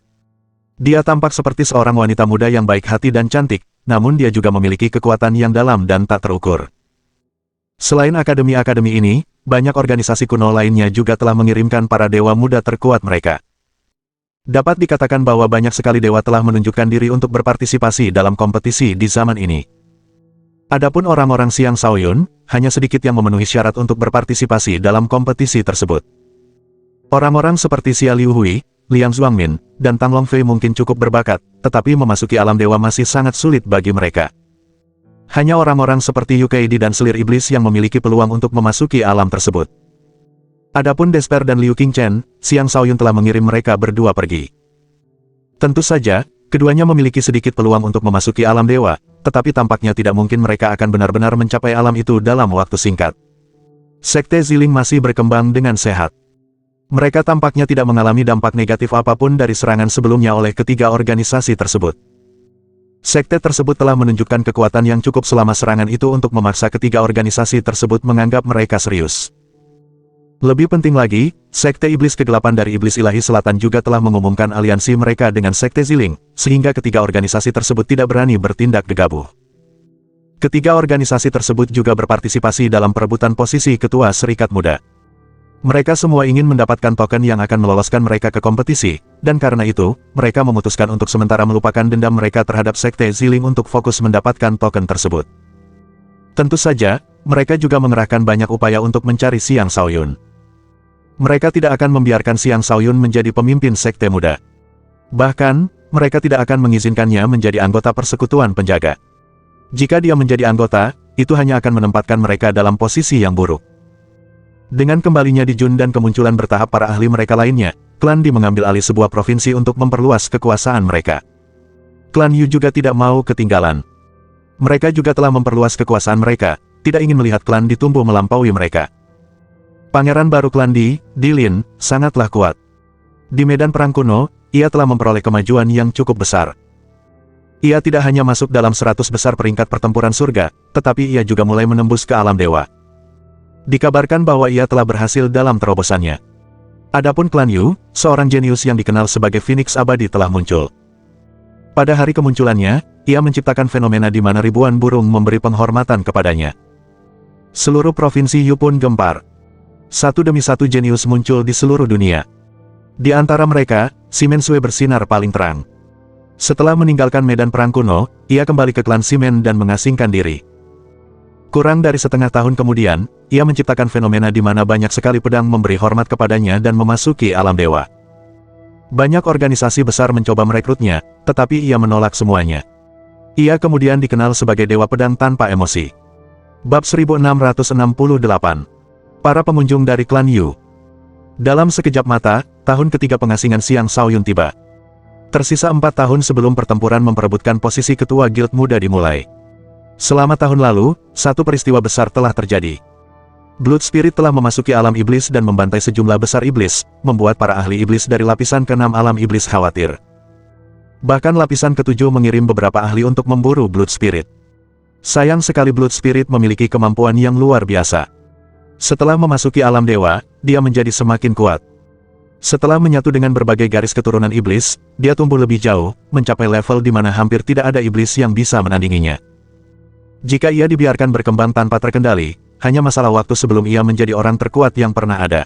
Dia tampak seperti seorang wanita muda yang baik hati dan cantik, namun dia juga memiliki kekuatan yang dalam dan tak terukur. Selain akademi-akademi ini, banyak organisasi kuno lainnya juga telah mengirimkan para dewa muda terkuat mereka. Dapat dikatakan bahwa banyak sekali dewa telah menunjukkan diri untuk berpartisipasi dalam kompetisi di zaman ini. Adapun orang-orang Xiang Shaoyun, hanya sedikit yang memenuhi syarat untuk berpartisipasi dalam kompetisi tersebut. Orang-orang seperti Xia Liuhui, Liang Zuangmin, dan Tang Longfei mungkin cukup berbakat, tetapi memasuki alam dewa masih sangat sulit bagi mereka. Hanya orang-orang seperti Yu Keidi dan Selir Iblis yang memiliki peluang untuk memasuki alam tersebut. Adapun Despair dan Liu Qingchen, Xiang Shaoyun telah mengirim mereka berdua pergi. Tentu saja, keduanya memiliki sedikit peluang untuk memasuki alam dewa, tetapi tampaknya tidak mungkin mereka akan benar-benar mencapai alam itu dalam waktu singkat. Sekte Ziling masih berkembang dengan sehat. Mereka tampaknya tidak mengalami dampak negatif apapun dari serangan sebelumnya oleh ketiga organisasi tersebut. Sekte tersebut telah menunjukkan kekuatan yang cukup selama serangan itu untuk memaksa ketiga organisasi tersebut menganggap mereka serius. Lebih penting lagi, Sekte Iblis Kegelapan dari Iblis Ilahi Selatan juga telah mengumumkan aliansi mereka dengan Sekte Ziling, sehingga ketiga organisasi tersebut tidak berani bertindak gegabah. Ketiga organisasi tersebut juga berpartisipasi dalam perebutan posisi Ketua Serikat Muda. Mereka semua ingin mendapatkan token yang akan meloloskan mereka ke kompetisi, dan karena itu, mereka memutuskan untuk sementara melupakan dendam mereka terhadap Sekte Ziling untuk fokus mendapatkan token tersebut. Tentu saja, mereka juga mengerahkan banyak upaya untuk mencari Xiang Shaoyun. Mereka tidak akan membiarkan Xiang Shaoyun menjadi pemimpin Sekte Muda. Bahkan, mereka tidak akan mengizinkannya menjadi anggota persekutuan penjaga. Jika dia menjadi anggota, itu hanya akan menempatkan mereka dalam posisi yang buruk. Dengan kembalinya di Jun dan kemunculan bertahap para ahli mereka lainnya, klan Di mengambil alih sebuah provinsi untuk memperluas kekuasaan mereka. Klan Yu juga tidak mau ketinggalan. Mereka juga telah memperluas kekuasaan mereka, tidak ingin melihat klan Di tumbuh melampaui mereka. Pangeran baru klan Di, Lin, sangatlah kuat. Di medan perang kuno, ia telah memperoleh kemajuan yang cukup besar. Ia tidak hanya masuk dalam 100 besar peringkat pertempuran surga, tetapi ia juga mulai menembus ke alam dewa. Dikabarkan bahwa ia telah berhasil dalam terobosannya. Adapun klan Yu, seorang jenius yang dikenal sebagai Phoenix Abadi telah muncul. Pada hari kemunculannya, ia menciptakan fenomena di mana ribuan burung memberi penghormatan kepadanya. Seluruh provinsi Yu pun gempar. Satu demi satu jenius muncul di seluruh dunia. Di antara mereka, Simen Sui bersinar paling terang. Setelah meninggalkan medan perang kuno, ia kembali ke klan Simen dan mengasingkan diri. Kurang dari setengah tahun kemudian, ia menciptakan fenomena di mana banyak sekali pedang memberi hormat kepadanya dan memasuki alam dewa. Banyak organisasi besar mencoba merekrutnya, tetapi ia menolak semuanya. Ia kemudian dikenal sebagai Dewa Pedang Tanpa Emosi. Bab 1668. Para pengunjung dari klan Yu. Dalam sekejap mata, tahun ketiga pengasingan Xiang Shaoyun tiba. Tersisa 4 tahun sebelum pertempuran memperebutkan posisi ketua guild muda dimulai. Selama tahun lalu, satu peristiwa besar telah terjadi. Blood Spirit telah memasuki alam iblis dan membantai sejumlah besar iblis, membuat para ahli iblis dari lapisan ke-6 alam iblis khawatir. Bahkan lapisan ke-7 mengirim beberapa ahli untuk memburu Blood Spirit. Sayang sekali Blood Spirit memiliki kemampuan yang luar biasa. Setelah memasuki alam dewa, dia menjadi semakin kuat. Setelah menyatu dengan berbagai garis keturunan iblis, dia tumbuh lebih jauh, mencapai level di mana hampir tidak ada iblis yang bisa menandinginya. Jika ia dibiarkan berkembang tanpa terkendali, hanya masalah waktu sebelum ia menjadi orang terkuat yang pernah ada.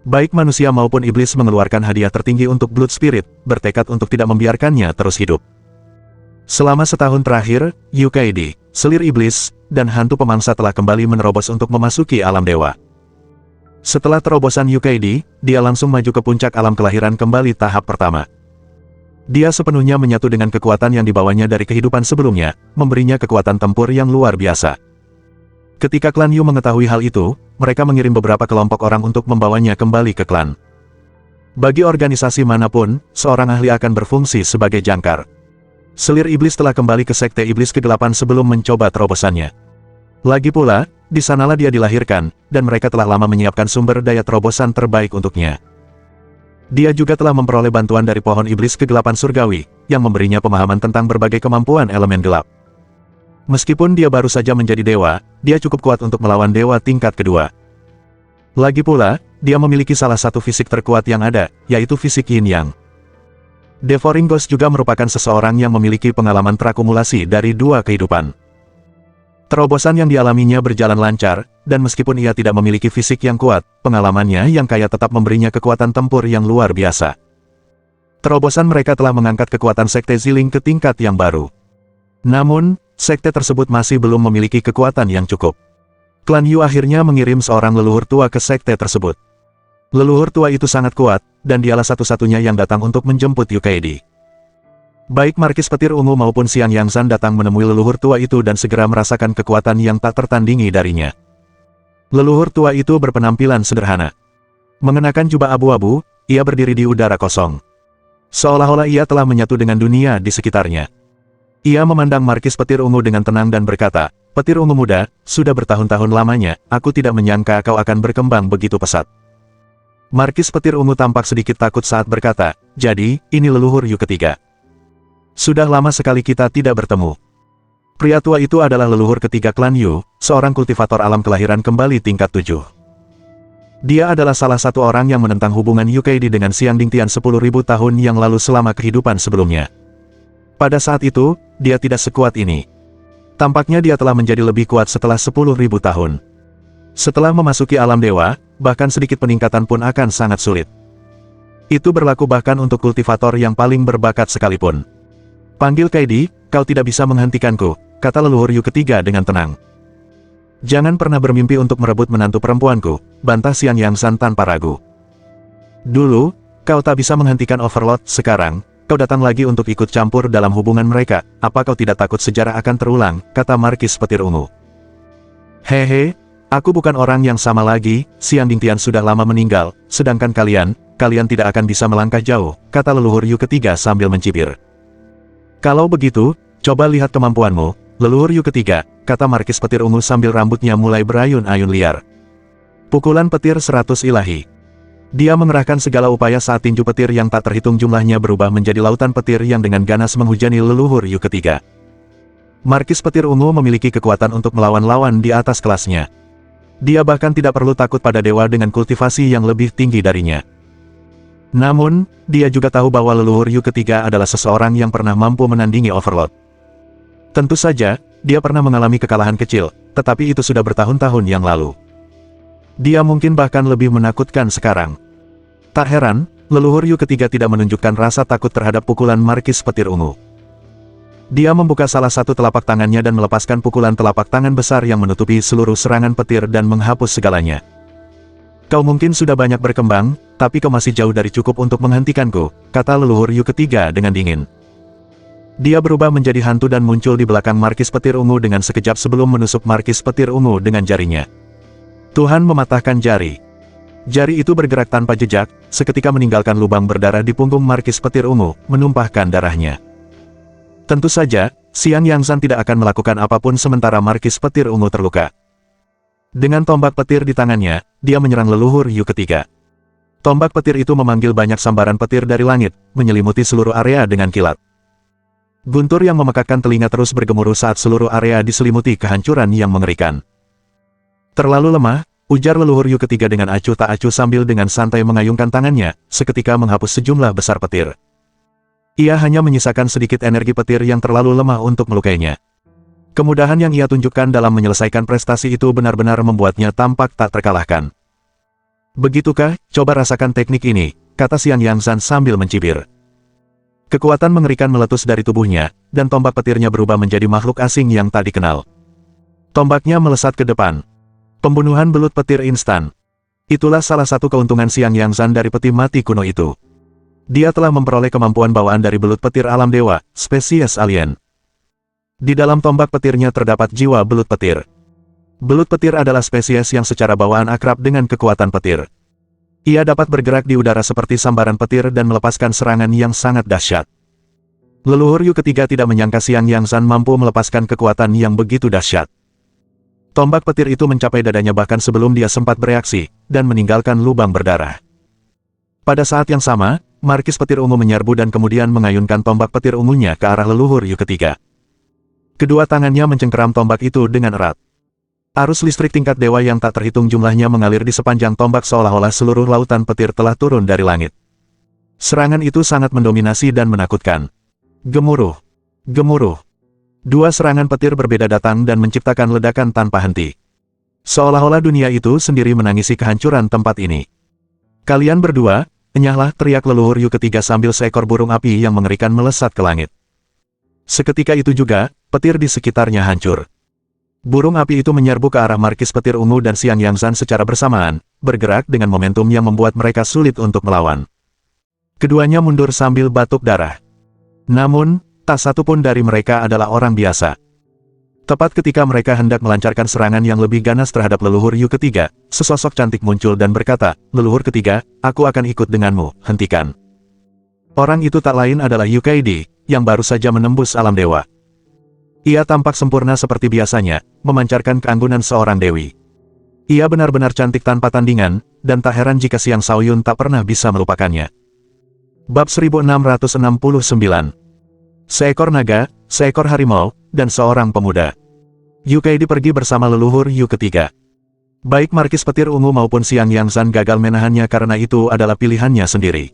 Baik manusia maupun iblis mengeluarkan hadiah tertinggi untuk Blood Spirit, bertekad untuk tidak membiarkannya terus hidup. Selama setahun terakhir, UKD, selir iblis, dan hantu pemangsa telah kembali menerobos untuk memasuki alam dewa. Setelah terobosan UKD, dia langsung maju ke puncak alam kelahiran kembali tahap pertama. Dia sepenuhnya menyatu dengan kekuatan yang dibawanya dari kehidupan sebelumnya, memberinya kekuatan tempur yang luar biasa. Ketika klan Yu mengetahui hal itu, mereka mengirim beberapa kelompok orang untuk membawanya kembali ke klan. Bagi organisasi manapun, seorang ahli akan berfungsi sebagai jangkar. Selir iblis telah kembali ke sekte iblis ke-8 sebelum mencoba terobosannya. Lagi pula, di sanalah dia dilahirkan, dan mereka telah lama menyiapkan sumber daya terobosan terbaik untuknya. Dia juga telah memperoleh bantuan dari pohon iblis ke-8 surgawi, yang memberinya pemahaman tentang berbagai kemampuan elemen gelap. Meskipun dia baru saja menjadi dewa, dia cukup kuat untuk melawan dewa tingkat kedua. Lagi pula, dia memiliki salah satu fisik terkuat yang ada, yaitu fisik Yin Yang. Devouring Ghost juga merupakan seseorang yang memiliki pengalaman terakumulasi dari dua kehidupan. Terobosan yang dialaminya berjalan lancar, dan meskipun ia tidak memiliki fisik yang kuat, pengalamannya yang kaya tetap memberinya kekuatan tempur yang luar biasa. Terobosan mereka telah mengangkat kekuatan Sekte Ziling ke tingkat yang baru. Namun, sekte tersebut masih belum memiliki kekuatan yang cukup. Klan Yu akhirnya mengirim seorang leluhur tua ke sekte tersebut. Leluhur tua itu sangat kuat, dan dialah satu-satunya yang datang untuk menjemput UKD. Baik Markis Petir Ungu maupun Xiang Yangzhan datang menemui leluhur tua itu dan segera merasakan kekuatan yang tak tertandingi darinya. Leluhur tua itu berpenampilan sederhana. Mengenakan jubah abu-abu, ia berdiri di udara kosong. Seolah-olah ia telah menyatu dengan dunia di sekitarnya. Ia memandang Markis Petir Ungu dengan tenang dan berkata, "Petir Ungu muda, sudah bertahun-tahun lamanya, aku tidak menyangka kau akan berkembang begitu pesat." Markis Petir Ungu tampak sedikit takut saat berkata, "Jadi, ini leluhur Yu ketiga. Sudah lama sekali kita tidak bertemu." Pria tua itu adalah leluhur ketiga klan Yu, seorang kultivator alam kelahiran kembali tingkat 7. Dia adalah salah satu orang yang menentang hubungan UKD dengan Xiang Dingtian 10.000 tahun yang lalu selama kehidupan sebelumnya. Pada saat itu, dia tidak sekuat ini. Tampaknya dia telah menjadi lebih kuat setelah 10.000 tahun. Setelah memasuki alam dewa, bahkan sedikit peningkatan pun akan sangat sulit. Itu berlaku bahkan untuk kultivator yang paling berbakat sekalipun. "Panggil Kaidi, kau tidak bisa menghentikanku," kata leluhur Yu ketiga dengan tenang. "Jangan pernah bermimpi untuk merebut menantu perempuanku," bantah Xiang Yangzhan tanpa ragu. "Dulu, kau tak bisa menghentikan Overlord, sekarang, kau datang lagi untuk ikut campur dalam hubungan mereka, apa kau tidak takut sejarah akan terulang," kata Markis Petir Ungu. "Hehe, aku bukan orang yang sama lagi, Xiang Dingtian sudah lama meninggal, sedangkan kalian tidak akan bisa melangkah jauh," kata leluhur Yu ketiga sambil mencibir. "Kalau begitu, coba lihat kemampuanmu, leluhur Yu ketiga," kata Markis Petir Ungu sambil rambutnya mulai berayun-ayun liar. Pukulan petir 100 ilahi. Dia mengerahkan segala upaya saat tinju petir yang tak terhitung jumlahnya berubah menjadi lautan petir yang dengan ganas menghujani leluhur Yu ketiga. Markis Petir Ungu memiliki kekuatan untuk melawan lawan di atas kelasnya. Dia bahkan tidak perlu takut pada dewa dengan kultivasi yang lebih tinggi darinya. Namun, dia juga tahu bahwa leluhur Yu ketiga adalah seseorang yang pernah mampu menandingi Overlord. Tentu saja, dia pernah mengalami kekalahan kecil, tetapi itu sudah bertahun-tahun yang lalu. Dia mungkin bahkan lebih menakutkan sekarang. Tak heran, leluhur Yu ketiga tidak menunjukkan rasa takut terhadap pukulan Markis Petir Ungu. Dia membuka salah satu telapak tangannya dan melepaskan pukulan telapak tangan besar yang menutupi seluruh serangan petir dan menghapus segalanya. "Kau mungkin sudah banyak berkembang, tapi kau masih jauh dari cukup untuk menghentikanku," kata leluhur Yu ketiga dengan dingin. Dia berubah menjadi hantu dan muncul di belakang Markis Petir Ungu dengan sekejap sebelum menusuk Markis Petir Ungu dengan jarinya. Tuhan mematahkan jari. Jari itu bergerak tanpa jejak, seketika meninggalkan lubang berdarah di punggung Markis Petir Ungu, menumpahkan darahnya. Tentu saja, Xiang Yangzhan tidak akan melakukan apapun sementara Markis Petir Ungu terluka. Dengan tombak petir di tangannya, dia menyerang leluhur Yu ketiga. Tombak petir itu memanggil banyak sambaran petir dari langit, menyelimuti seluruh area dengan kilat. Guntur yang memekakkan telinga terus bergemuruh saat seluruh area diselimuti kehancuran yang mengerikan. "Terlalu lemah," ujar leluhur Yu ketiga dengan acuh tak acuh sambil dengan santai mengayunkan tangannya, seketika menghapus sejumlah besar petir. Ia hanya menyisakan sedikit energi petir yang terlalu lemah untuk melukainya. Kemudahan yang ia tunjukkan dalam menyelesaikan prestasi itu benar-benar membuatnya tampak tak terkalahkan. Begitukah? Coba rasakan teknik ini, kata Xiang Yangzhan sambil mencibir. Kekuatan mengerikan meletus dari tubuhnya, dan tombak petirnya berubah menjadi makhluk asing yang tak dikenal. Tombaknya melesat ke depan. Pembunuhan belut petir instan. Itulah salah satu keuntungan Xiang Yangzhan dari peti mati kuno itu. Dia telah memperoleh kemampuan bawaan dari belut petir alam dewa, spesies alien. Di dalam tombak petirnya terdapat jiwa belut petir. Belut petir adalah spesies yang secara bawaan akrab dengan kekuatan petir. Ia dapat bergerak di udara seperti sambaran petir dan melepaskan serangan yang sangat dahsyat. Leluhur Yu ketiga tidak menyangka Xiang Yangzhan mampu melepaskan kekuatan yang begitu dahsyat. Tombak petir itu mencapai dadanya bahkan sebelum dia sempat bereaksi, dan meninggalkan lubang berdarah. Pada saat yang sama, Markis Petir Ungu menyerbu dan kemudian mengayunkan tombak petir ungunya ke arah leluhur Yu ketiga. Kedua tangannya mencengkeram tombak itu dengan erat. Arus listrik tingkat dewa yang tak terhitung jumlahnya mengalir di sepanjang tombak seolah-olah seluruh lautan petir telah turun dari langit. Serangan itu sangat mendominasi dan menakutkan. Gemuruh. Gemuruh. Dua serangan petir berbeda datang dan menciptakan ledakan tanpa henti. Seolah-olah dunia itu sendiri menangisi kehancuran tempat ini. Kalian berdua, enyahlah, teriak leluhur Yu ketiga sambil seekor burung api yang mengerikan melesat ke langit. Seketika itu juga, petir di sekitarnya hancur. Burung api itu menyerbu ke arah Markis Petir Ungu dan Xiang Yangzhan secara bersamaan, bergerak dengan momentum yang membuat mereka sulit untuk melawan. Keduanya mundur sambil batuk darah. Namun, tak satu pun dari mereka adalah orang biasa. Tepat ketika mereka hendak melancarkan serangan yang lebih ganas terhadap leluhur Yu ketiga, sesosok cantik muncul dan berkata, "Leluhur ketiga, aku akan ikut denganmu, hentikan." Orang itu tak lain adalah Yu Kaidi, yang baru saja menembus alam dewa. Ia tampak sempurna seperti biasanya, memancarkan keanggunan seorang dewi. Ia benar-benar cantik tanpa tandingan, dan tak heran jika Xiang Shaoyun tak pernah bisa melupakannya. Bab 1669. Seekor naga, seekor harimau, dan seorang pemuda. Yu Kaidi pergi bersama leluhur Yu ketiga. Baik Markis Petir Ungu maupun Xiang Yangzhan gagal menahannya karena itu adalah pilihannya sendiri.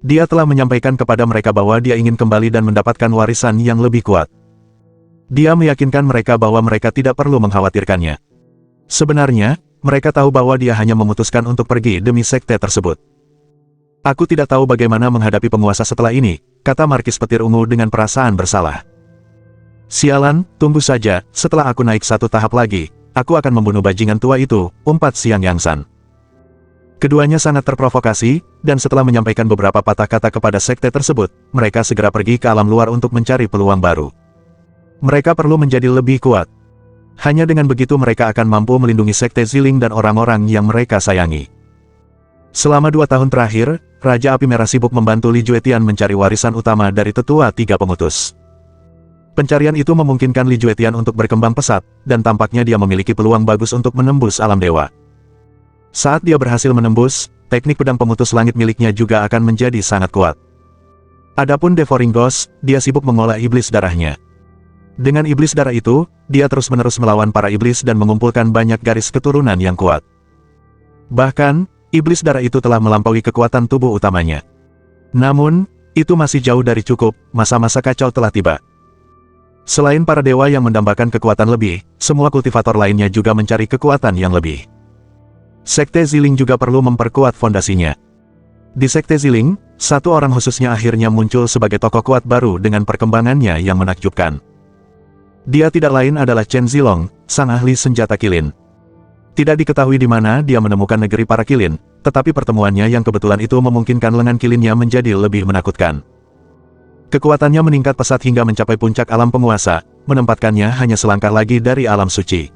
Dia telah menyampaikan kepada mereka bahwa dia ingin kembali dan mendapatkan warisan yang lebih kuat. Dia meyakinkan mereka bahwa mereka tidak perlu mengkhawatirkannya. Sebenarnya, mereka tahu bahwa dia hanya memutuskan untuk pergi demi sekte tersebut. Aku tidak tahu bagaimana menghadapi penguasa setelah ini, kata Markis Petir Ungu dengan perasaan bersalah. Sialan, tunggu saja, setelah aku naik satu tahap lagi, aku akan membunuh bajingan tua itu, umpat Xiang Yangzhan. Keduanya sangat terprovokasi, dan setelah menyampaikan beberapa patah kata kepada sekte tersebut, mereka segera pergi ke alam luar untuk mencari peluang baru. Mereka perlu menjadi lebih kuat. Hanya dengan begitu mereka akan mampu melindungi sekte Ziling dan orang-orang yang mereka sayangi. Selama 2 tahun terakhir, Raja Api Merah sibuk membantu Li Juetian mencari warisan utama dari tetua 3 pengutus. Pencarian itu memungkinkan Li Juetian untuk berkembang pesat, dan tampaknya dia memiliki peluang bagus untuk menembus alam dewa. Saat dia berhasil menembus, teknik pedang pemutus langit miliknya juga akan menjadi sangat kuat. Adapun Devouring Ghost, dia sibuk mengolah iblis darahnya. Dengan iblis darah itu, dia terus-menerus melawan para iblis dan mengumpulkan banyak garis keturunan yang kuat. Bahkan, iblis darah itu telah melampaui kekuatan tubuh utamanya. Namun, itu masih jauh dari cukup, masa-masa kacau telah tiba. Selain para dewa yang mendambakan kekuatan lebih, semua kultivator lainnya juga mencari kekuatan yang lebih. Sekte Ziling juga perlu memperkuat fondasinya. Di Sekte Ziling, satu orang khususnya akhirnya muncul sebagai tokoh kuat baru dengan perkembangannya yang menakjubkan. Dia tidak lain adalah Chen Zilong, sang ahli senjata kilin. Tidak diketahui di mana dia menemukan negeri para kilin, tetapi pertemuannya yang kebetulan itu memungkinkan lengan kilinnya menjadi lebih menakutkan. Kekuatannya meningkat pesat hingga mencapai puncak alam penguasa, menempatkannya hanya selangkah lagi dari alam suci.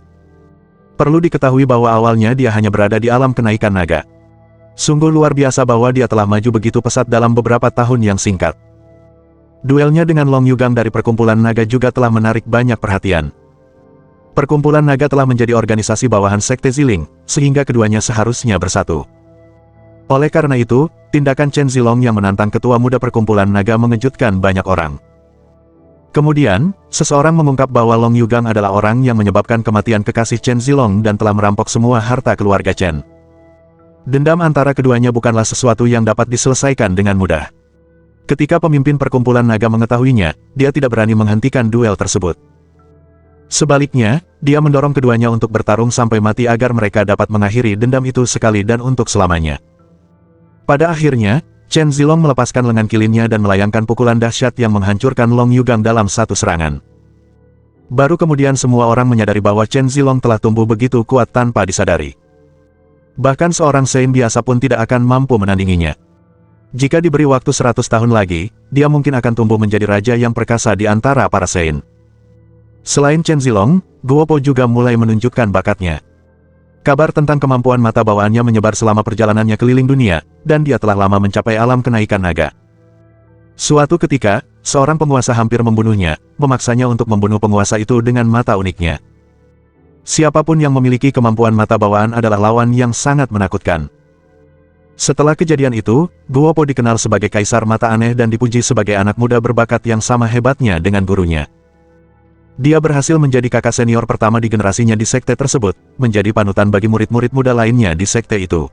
Perlu diketahui bahwa awalnya dia hanya berada di alam kenaikan naga. Sungguh luar biasa bahwa dia telah maju begitu pesat dalam beberapa tahun yang singkat. Duelnya dengan Long Yugang dari Perkumpulan Naga juga telah menarik banyak perhatian. Perkumpulan Naga telah menjadi organisasi bawahan Sekte Ziling, sehingga keduanya seharusnya bersatu. Oleh karena itu, tindakan Chen Zilong yang menantang ketua muda Perkumpulan Naga mengejutkan banyak orang. Kemudian, seseorang mengungkap bahwa Long Yugang adalah orang yang menyebabkan kematian kekasih Chen Zilong dan telah merampok semua harta keluarga Chen. Dendam antara keduanya bukanlah sesuatu yang dapat diselesaikan dengan mudah. Ketika pemimpin Perkumpulan Naga mengetahuinya, dia tidak berani menghentikan duel tersebut. Sebaliknya, dia mendorong keduanya untuk bertarung sampai mati agar mereka dapat mengakhiri dendam itu sekali dan untuk selamanya. Pada akhirnya, Chen Zilong melepaskan lengan kilinnya dan melayangkan pukulan dahsyat yang menghancurkan Long Yugang dalam satu serangan. Baru kemudian semua orang menyadari bahwa Chen Zilong telah tumbuh begitu kuat tanpa disadari. Bahkan seorang Sein biasa pun tidak akan mampu menandinginya. Jika diberi waktu 100 tahun lagi, dia mungkin akan tumbuh menjadi raja yang perkasa di antara para Sein. Selain Chen Zilong, Guo Po juga mulai menunjukkan bakatnya. Kabar tentang kemampuan mata bawaannya menyebar selama perjalanannya keliling dunia, dan dia telah lama mencapai alam kenaikan naga. Suatu ketika, seorang penguasa hampir membunuhnya, memaksanya untuk membunuh penguasa itu dengan mata uniknya. Siapapun yang memiliki kemampuan mata bawaan adalah lawan yang sangat menakutkan. Setelah kejadian itu, Guo Po dikenal sebagai kaisar mata aneh dan dipuji sebagai anak muda berbakat yang sama hebatnya dengan gurunya. Dia berhasil menjadi kakak senior pertama di generasinya di sekte tersebut, menjadi panutan bagi murid-murid muda lainnya di sekte itu.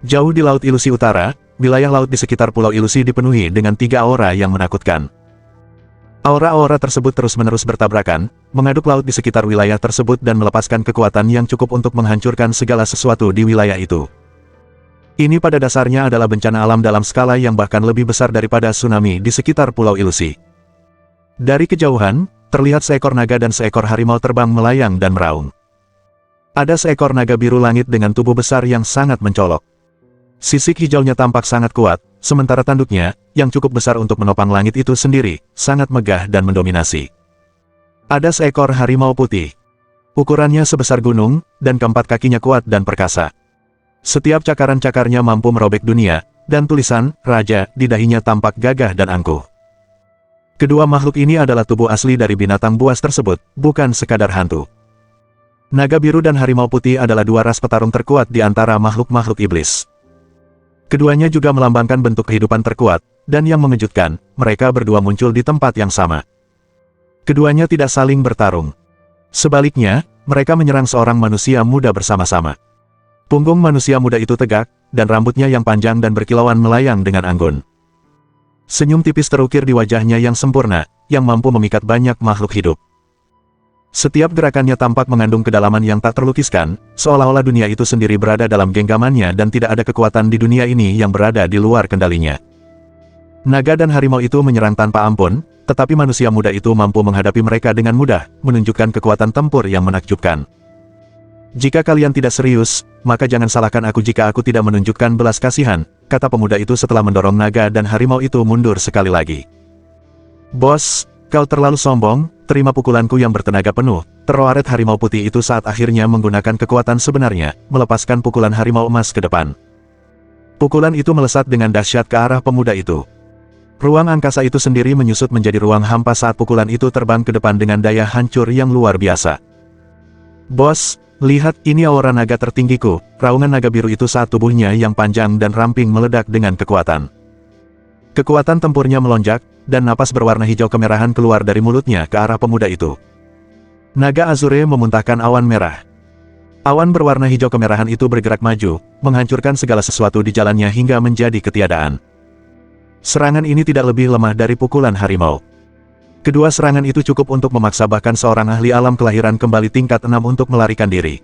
Jauh di Laut Ilusi Utara, wilayah laut di sekitar Pulau Ilusi dipenuhi dengan 3 aura yang menakutkan. Aura-aura tersebut terus-menerus bertabrakan, mengaduk laut di sekitar wilayah tersebut dan melepaskan kekuatan yang cukup untuk menghancurkan segala sesuatu di wilayah itu. Ini pada dasarnya adalah bencana alam dalam skala yang bahkan lebih besar daripada tsunami di sekitar Pulau Ilusi. Dari kejauhan, terlihat seekor naga dan seekor harimau terbang melayang dan meraung. Ada seekor naga biru langit dengan tubuh besar yang sangat mencolok. Sisik hijaunya tampak sangat kuat, sementara tanduknya, yang cukup besar untuk menopang langit itu sendiri, sangat megah dan mendominasi. Ada seekor harimau putih. Ukurannya sebesar gunung, dan keempat kakinya kuat dan perkasa. Setiap cakaran-cakarnya mampu merobek dunia, dan tulisan, Raja, di dahinya tampak gagah dan angkuh. Kedua makhluk ini adalah tubuh asli dari binatang buas tersebut, bukan sekadar hantu. Naga biru dan harimau putih adalah dua ras petarung terkuat di antara makhluk-makhluk iblis. Keduanya juga melambangkan bentuk kehidupan terkuat, dan yang mengejutkan, mereka berdua muncul di tempat yang sama. Keduanya tidak saling bertarung. Sebaliknya, mereka menyerang seorang manusia muda bersama-sama. Punggung manusia muda itu tegak, dan rambutnya yang panjang dan berkilauan melayang dengan anggun. Senyum tipis terukir di wajahnya yang sempurna, yang mampu memikat banyak makhluk hidup. Setiap gerakannya tampak mengandung kedalaman yang tak terlukiskan, seolah-olah dunia itu sendiri berada dalam genggamannya dan tidak ada kekuatan di dunia ini yang berada di luar kendalinya. Naga dan harimau itu menyerang tanpa ampun, tetapi manusia muda itu mampu menghadapi mereka dengan mudah, menunjukkan kekuatan tempur yang menakjubkan. Jika kalian tidak serius, maka jangan salahkan aku jika aku tidak menunjukkan belas kasihan, kata pemuda itu setelah mendorong naga dan harimau itu mundur sekali lagi. Bos, kau terlalu sombong, terima pukulanku yang bertenaga penuh, teroret harimau putih itu saat akhirnya menggunakan kekuatan sebenarnya, melepaskan pukulan harimau emas ke depan. Pukulan itu melesat dengan dahsyat ke arah pemuda itu. Ruang angkasa itu sendiri menyusut menjadi ruang hampa saat pukulan itu terbang ke depan dengan daya hancur yang luar biasa. Bos, lihat, ini aura naga tertinggiku, raungan naga biru itu saat tubuhnya yang panjang dan ramping meledak dengan kekuatan. Kekuatan tempurnya melonjak, dan napas berwarna hijau kemerahan keluar dari mulutnya ke arah pemuda itu. Naga Azure memuntahkan awan merah. Awan berwarna hijau kemerahan itu bergerak maju, menghancurkan segala sesuatu di jalannya hingga menjadi ketiadaan. Serangan ini tidak lebih lemah dari pukulan harimau. Kedua serangan itu cukup untuk memaksa bahkan seorang ahli alam kelahiran kembali tingkat 6 untuk melarikan diri.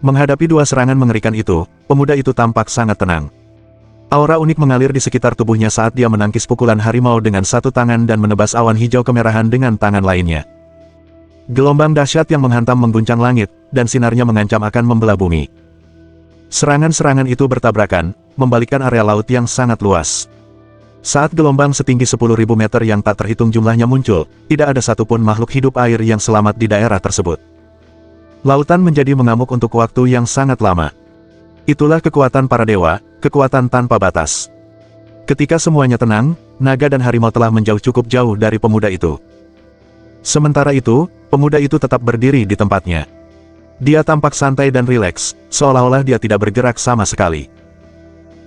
Menghadapi dua serangan mengerikan itu, pemuda itu tampak sangat tenang. Aura unik mengalir di sekitar tubuhnya saat dia menangkis pukulan harimau dengan satu tangan dan menebas awan hijau kemerahan dengan tangan lainnya. Gelombang dahsyat yang menghantam mengguncang langit, dan sinarnya mengancam akan membelah bumi. Serangan-serangan itu bertabrakan, membalikkan area laut yang sangat luas. Saat gelombang setinggi 10.000 meter yang tak terhitung jumlahnya muncul, tidak ada satupun makhluk hidup air yang selamat di daerah tersebut. Lautan menjadi mengamuk untuk waktu yang sangat lama. Itulah kekuatan para dewa, kekuatan tanpa batas. Ketika semuanya tenang, naga dan harimau telah menjauh cukup jauh dari pemuda itu. Sementara itu, pemuda itu tetap berdiri di tempatnya. Dia tampak santai dan rileks, seolah-olah dia tidak bergerak sama sekali.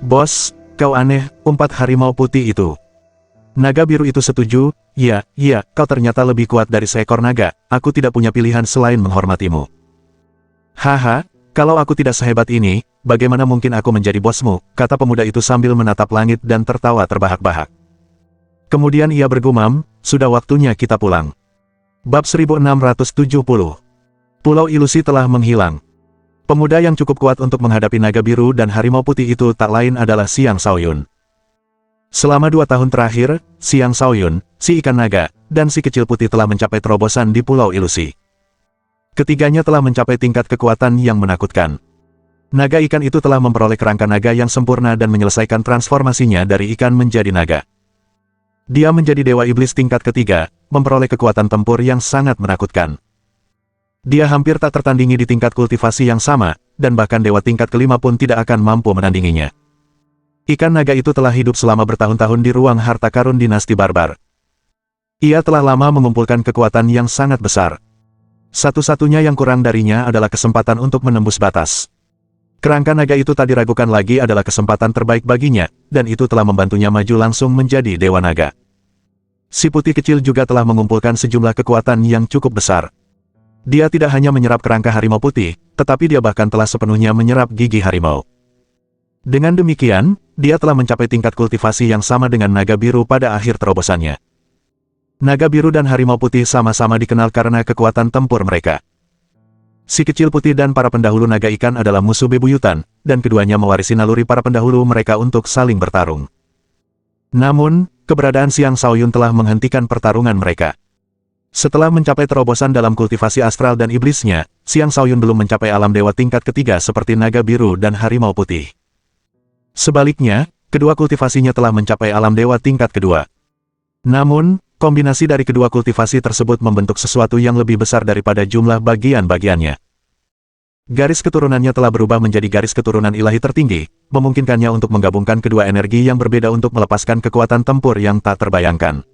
Bos, kau aneh, umpat harimau putih itu. Naga biru itu setuju, iya, kau ternyata lebih kuat dari seekor naga, aku tidak punya pilihan selain menghormatimu. Haha, kalau aku tidak sehebat ini, bagaimana mungkin aku menjadi bosmu, kata pemuda itu sambil menatap langit dan tertawa terbahak-bahak. Kemudian ia bergumam, sudah waktunya kita pulang. Bab 1670. Pulau Ilusi telah menghilang. Pemuda yang cukup kuat untuk menghadapi naga biru dan harimau putih itu tak lain adalah Xiang Shaoyun. Selama 2 tahun terakhir, Xiang Shaoyun, si ikan naga, dan si kecil putih telah mencapai terobosan di Pulau Ilusi. Ketiganya telah mencapai tingkat kekuatan yang menakutkan. Naga ikan itu telah memperoleh kerangka naga yang sempurna dan menyelesaikan transformasinya dari ikan menjadi naga. Dia menjadi dewa iblis tingkat ketiga, memperoleh kekuatan tempur yang sangat menakutkan. Dia hampir tak tertandingi di tingkat kultivasi yang sama, dan bahkan dewa tingkat kelima pun tidak akan mampu menandinginya. Ikan naga itu telah hidup selama bertahun-tahun di ruang harta karun dinasti barbar. Ia telah lama mengumpulkan kekuatan yang sangat besar. Satu-satunya yang kurang darinya adalah kesempatan untuk menembus batas. Kerangka naga itu tak diragukan lagi adalah kesempatan terbaik baginya, dan itu telah membantunya maju langsung menjadi dewa naga. Si putih kecil juga telah mengumpulkan sejumlah kekuatan yang cukup besar. Dia tidak hanya menyerap kerangka harimau putih, tetapi dia bahkan telah sepenuhnya menyerap gigi harimau. Dengan demikian, dia telah mencapai tingkat kultivasi yang sama dengan naga biru pada akhir terobosannya. Naga biru dan harimau putih sama-sama dikenal karena kekuatan tempur mereka. Si kecil putih dan para pendahulu naga ikan adalah musuh bebuyutan, dan keduanya mewarisi naluri para pendahulu mereka untuk saling bertarung. Namun, keberadaan Xiang Shaoyun telah menghentikan pertarungan mereka. Setelah mencapai terobosan dalam kultivasi astral dan iblisnya, Xiang Shaoyun belum mencapai alam dewa tingkat ketiga seperti naga biru dan harimau putih. Sebaliknya, kedua kultivasinya telah mencapai alam dewa tingkat kedua. Namun, kombinasi dari kedua kultivasi tersebut membentuk sesuatu yang lebih besar daripada jumlah bagian-bagiannya. Garis keturunannya telah berubah menjadi garis keturunan ilahi tertinggi, memungkinkannya untuk menggabungkan kedua energi yang berbeda untuk melepaskan kekuatan tempur yang tak terbayangkan.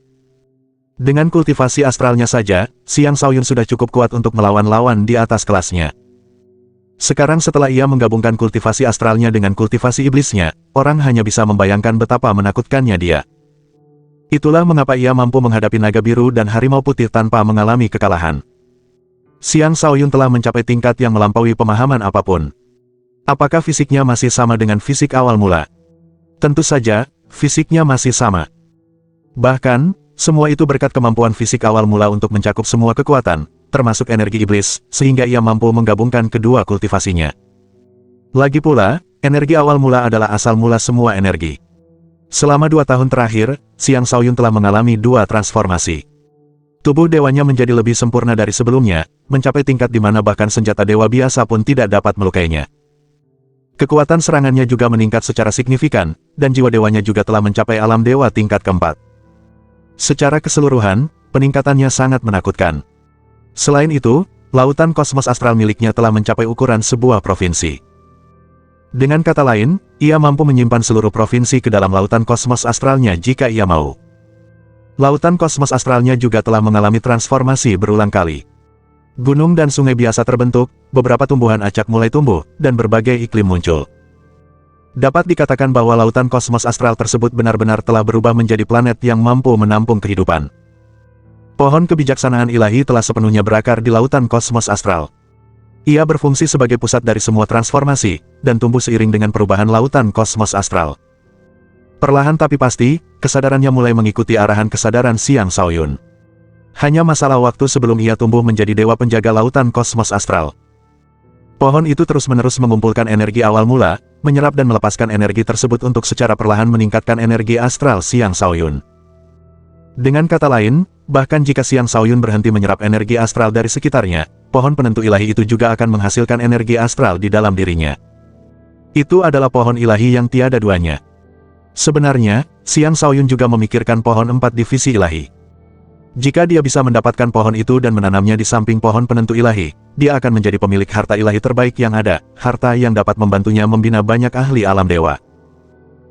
Dengan kultivasi astralnya saja, Xiang Shaoyun sudah cukup kuat untuk melawan lawan di atas kelasnya. Sekarang setelah ia menggabungkan kultivasi astralnya dengan kultivasi iblisnya, orang hanya bisa membayangkan betapa menakutkannya dia. Itulah mengapa ia mampu menghadapi naga biru dan harimau putih tanpa mengalami kekalahan. Xiang Shaoyun telah mencapai tingkat yang melampaui pemahaman apapun. Apakah fisiknya masih sama dengan fisik awal mula? Tentu saja, fisiknya masih sama. Bahkan, semua itu berkat kemampuan fisik awal mula untuk mencakup semua kekuatan, termasuk energi iblis, sehingga ia mampu menggabungkan kedua kultivasinya. Lagi pula, energi awal mula adalah asal mula semua energi. Selama 2 tahun terakhir, Xiang Shaoyun telah mengalami 2 transformasi. Tubuh dewanya menjadi lebih sempurna dari sebelumnya, mencapai tingkat di mana bahkan senjata dewa biasa pun tidak dapat melukainya. Kekuatan serangannya juga meningkat secara signifikan, dan jiwa dewanya juga telah mencapai alam dewa tingkat keempat. Secara keseluruhan, peningkatannya sangat menakutkan. Selain itu, lautan kosmos astral miliknya telah mencapai ukuran sebuah provinsi. Dengan kata lain, ia mampu menyimpan seluruh provinsi ke dalam lautan kosmos astralnya jika ia mau. Lautan kosmos astralnya juga telah mengalami transformasi berulang kali. Gunung dan sungai biasa terbentuk, beberapa tumbuhan acak mulai tumbuh, dan berbagai iklim muncul. Dapat dikatakan bahwa lautan kosmos astral tersebut benar-benar telah berubah menjadi planet yang mampu menampung kehidupan. Pohon kebijaksanaan ilahi telah sepenuhnya berakar di lautan kosmos astral. Ia berfungsi sebagai pusat dari semua transformasi, dan tumbuh seiring dengan perubahan lautan kosmos astral. Perlahan tapi pasti, kesadarannya mulai mengikuti arahan kesadaran Xiang Shaoyun. Hanya masalah waktu sebelum ia tumbuh menjadi dewa penjaga lautan kosmos astral. Pohon itu terus-menerus mengumpulkan energi awal mula, menyerap dan melepaskan energi tersebut untuk secara perlahan meningkatkan energi astral Xiang Shaoyun. Dengan kata lain, bahkan jika Xiang Shaoyun berhenti menyerap energi astral dari sekitarnya, pohon penentu ilahi itu juga akan menghasilkan energi astral di dalam dirinya. Itu adalah pohon ilahi yang tiada duanya. Sebenarnya, Xiang Shaoyun juga memikirkan pohon 4 divisi ilahi. Jika dia bisa mendapatkan pohon itu dan menanamnya di samping pohon penentu ilahi, dia akan menjadi pemilik harta ilahi terbaik yang ada, harta yang dapat membantunya membina banyak ahli alam dewa.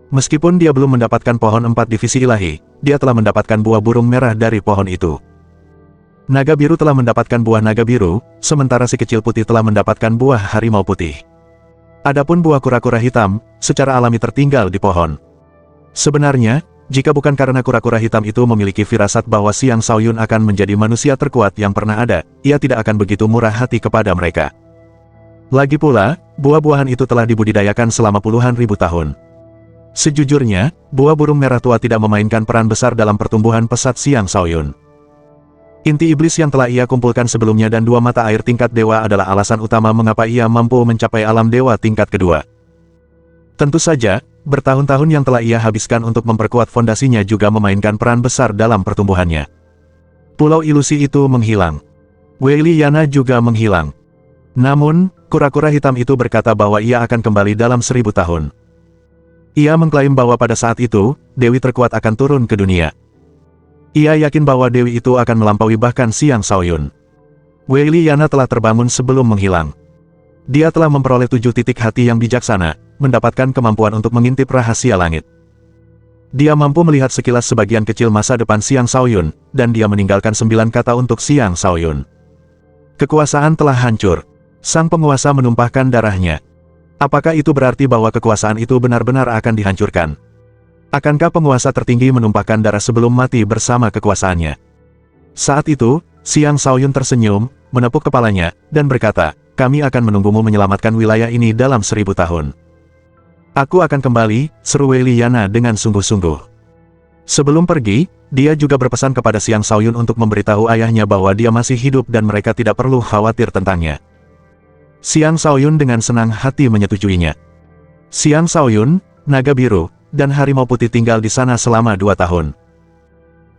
Meskipun dia belum mendapatkan pohon 4 divisi ilahi, dia telah mendapatkan buah burung merah dari pohon itu. Naga biru telah mendapatkan buah naga biru, sementara si kecil putih telah mendapatkan buah harimau putih. Adapun buah kura-kura hitam, secara alami tertinggal di pohon. Sebenarnya, jika bukan karena kura-kura hitam itu memiliki firasat bahwa Xiang Shaoyun akan menjadi manusia terkuat yang pernah ada, ia tidak akan begitu murah hati kepada mereka. Lagi pula, buah-buahan itu telah dibudidayakan selama puluhan ribu tahun. Sejujurnya, buah burung merah tua tidak memainkan peran besar dalam pertumbuhan pesat Xiang Shaoyun. Inti iblis yang telah ia kumpulkan sebelumnya dan 2 mata air tingkat dewa adalah alasan utama mengapa ia mampu mencapai alam dewa tingkat kedua. Tentu saja, bertahun-tahun yang telah ia habiskan untuk memperkuat fondasinya juga memainkan peran besar dalam pertumbuhannya. Pulau ilusi itu menghilang. Wei Liana juga menghilang. Namun, kura-kura hitam itu berkata bahwa ia akan kembali dalam 1000 tahun. Ia mengklaim bahwa pada saat itu, Dewi terkuat akan turun ke dunia. Ia yakin bahwa Dewi itu akan melampaui bahkan Xiang Shaoyun. Wei Liana telah terbangun sebelum menghilang. Dia telah memperoleh 7 titik hati yang bijaksana, mendapatkan kemampuan untuk mengintip rahasia langit. Dia mampu melihat sekilas sebagian kecil masa depan Xiang Shaoyun, dan dia meninggalkan 9 kata untuk Xiang Shaoyun. Kekuasaan telah hancur. Sang penguasa menumpahkan darahnya. Apakah itu berarti bahwa kekuasaan itu benar-benar akan dihancurkan? Akankah penguasa tertinggi menumpahkan darah sebelum mati bersama kekuasaannya? Saat itu, Xiang Shaoyun tersenyum, menepuk kepalanya, dan berkata, "Kami akan menunggumu menyelamatkan wilayah ini dalam 1000 tahun. Aku akan kembali," seru Wei Liana dengan sungguh-sungguh. Sebelum pergi, dia juga berpesan kepada Xiang Shaoyun untuk memberitahu ayahnya bahwa dia masih hidup dan mereka tidak perlu khawatir tentangnya. Xiang Shaoyun dengan senang hati menyetujuinya. Xiang Shaoyun, naga biru, dan harimau putih tinggal di sana selama 2 tahun.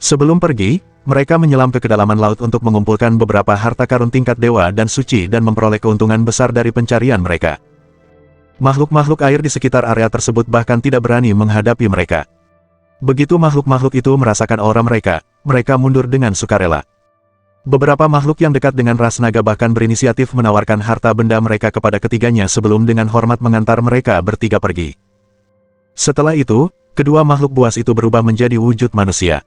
Sebelum pergi, mereka menyelam ke kedalaman laut untuk mengumpulkan beberapa harta karun tingkat dewa dan suci dan memperoleh keuntungan besar dari pencarian mereka. Makhluk-makhluk air di sekitar area tersebut bahkan tidak berani menghadapi mereka. Begitu makhluk-makhluk itu merasakan aura mereka, mereka mundur dengan sukarela. Beberapa makhluk yang dekat dengan ras naga bahkan berinisiatif menawarkan harta benda mereka kepada ketiganya sebelum dengan hormat mengantar mereka bertiga pergi. Setelah itu, kedua makhluk buas itu berubah menjadi wujud manusia.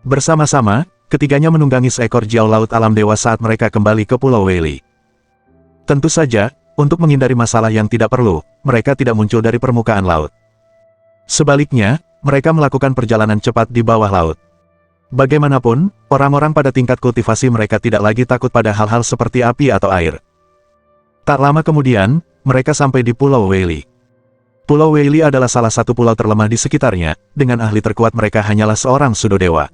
Bersama-sama, ketiganya menunggangi seekor jiao laut alam dewa saat mereka kembali ke Pulau Weili. Tentu saja, untuk menghindari masalah yang tidak perlu, mereka tidak muncul dari permukaan laut. Sebaliknya, mereka melakukan perjalanan cepat di bawah laut. Bagaimanapun, orang-orang pada tingkat kultivasi mereka tidak lagi takut pada hal-hal seperti api atau air. Tak lama kemudian, mereka sampai di Pulau Weili. Pulau Weili adalah salah satu pulau terlemah di sekitarnya, dengan ahli terkuat mereka hanyalah seorang sudodewa.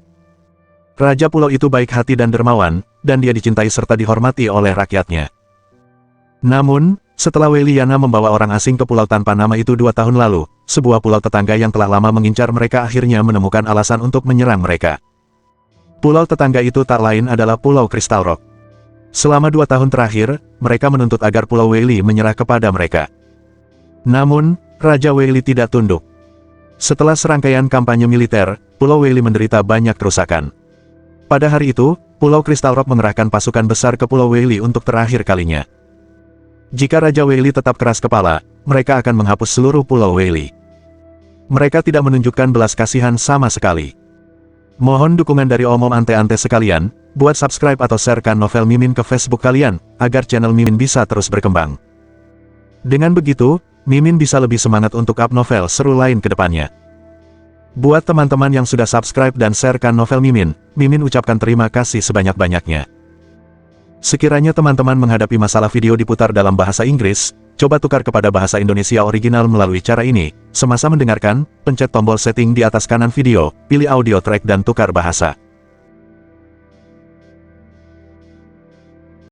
Raja pulau itu baik hati dan dermawan, dan dia dicintai serta dihormati oleh rakyatnya. Namun, setelah Wei Liana membawa orang asing ke pulau tanpa nama itu 2 tahun lalu, sebuah pulau tetangga yang telah lama mengincar mereka akhirnya menemukan alasan untuk menyerang mereka. Pulau tetangga itu tak lain adalah Pulau Crystal Rock. Selama 2 tahun terakhir, mereka menuntut agar Pulau Weili menyerah kepada mereka. Namun, Raja Weili tidak tunduk. Setelah serangkaian kampanye militer, Pulau Weili menderita banyak kerusakan. Pada hari itu, Pulau Crystal Rock mengerahkan pasukan besar ke Pulau Weili untuk terakhir kalinya. Jika Raja Weili tetap keras kepala, mereka akan menghapus seluruh Pulau Weili. Mereka tidak menunjukkan belas kasihan sama sekali. Mohon dukungan dari omom ante-ante sekalian, buat subscribe atau sharekan novel Mimin ke Facebook kalian, agar channel Mimin bisa terus berkembang. Dengan begitu, Mimin bisa lebih semangat untuk up novel seru lain ke depannya. Buat teman-teman yang sudah subscribe dan sharekan novel Mimin, Mimin ucapkan terima kasih sebanyak-banyaknya. Sekiranya teman-teman menghadapi masalah video diputar dalam bahasa Inggris, coba tukar kepada bahasa Indonesia original melalui cara ini. Semasa mendengarkan, pencet tombol setting di atas kanan video, pilih audio track dan tukar bahasa.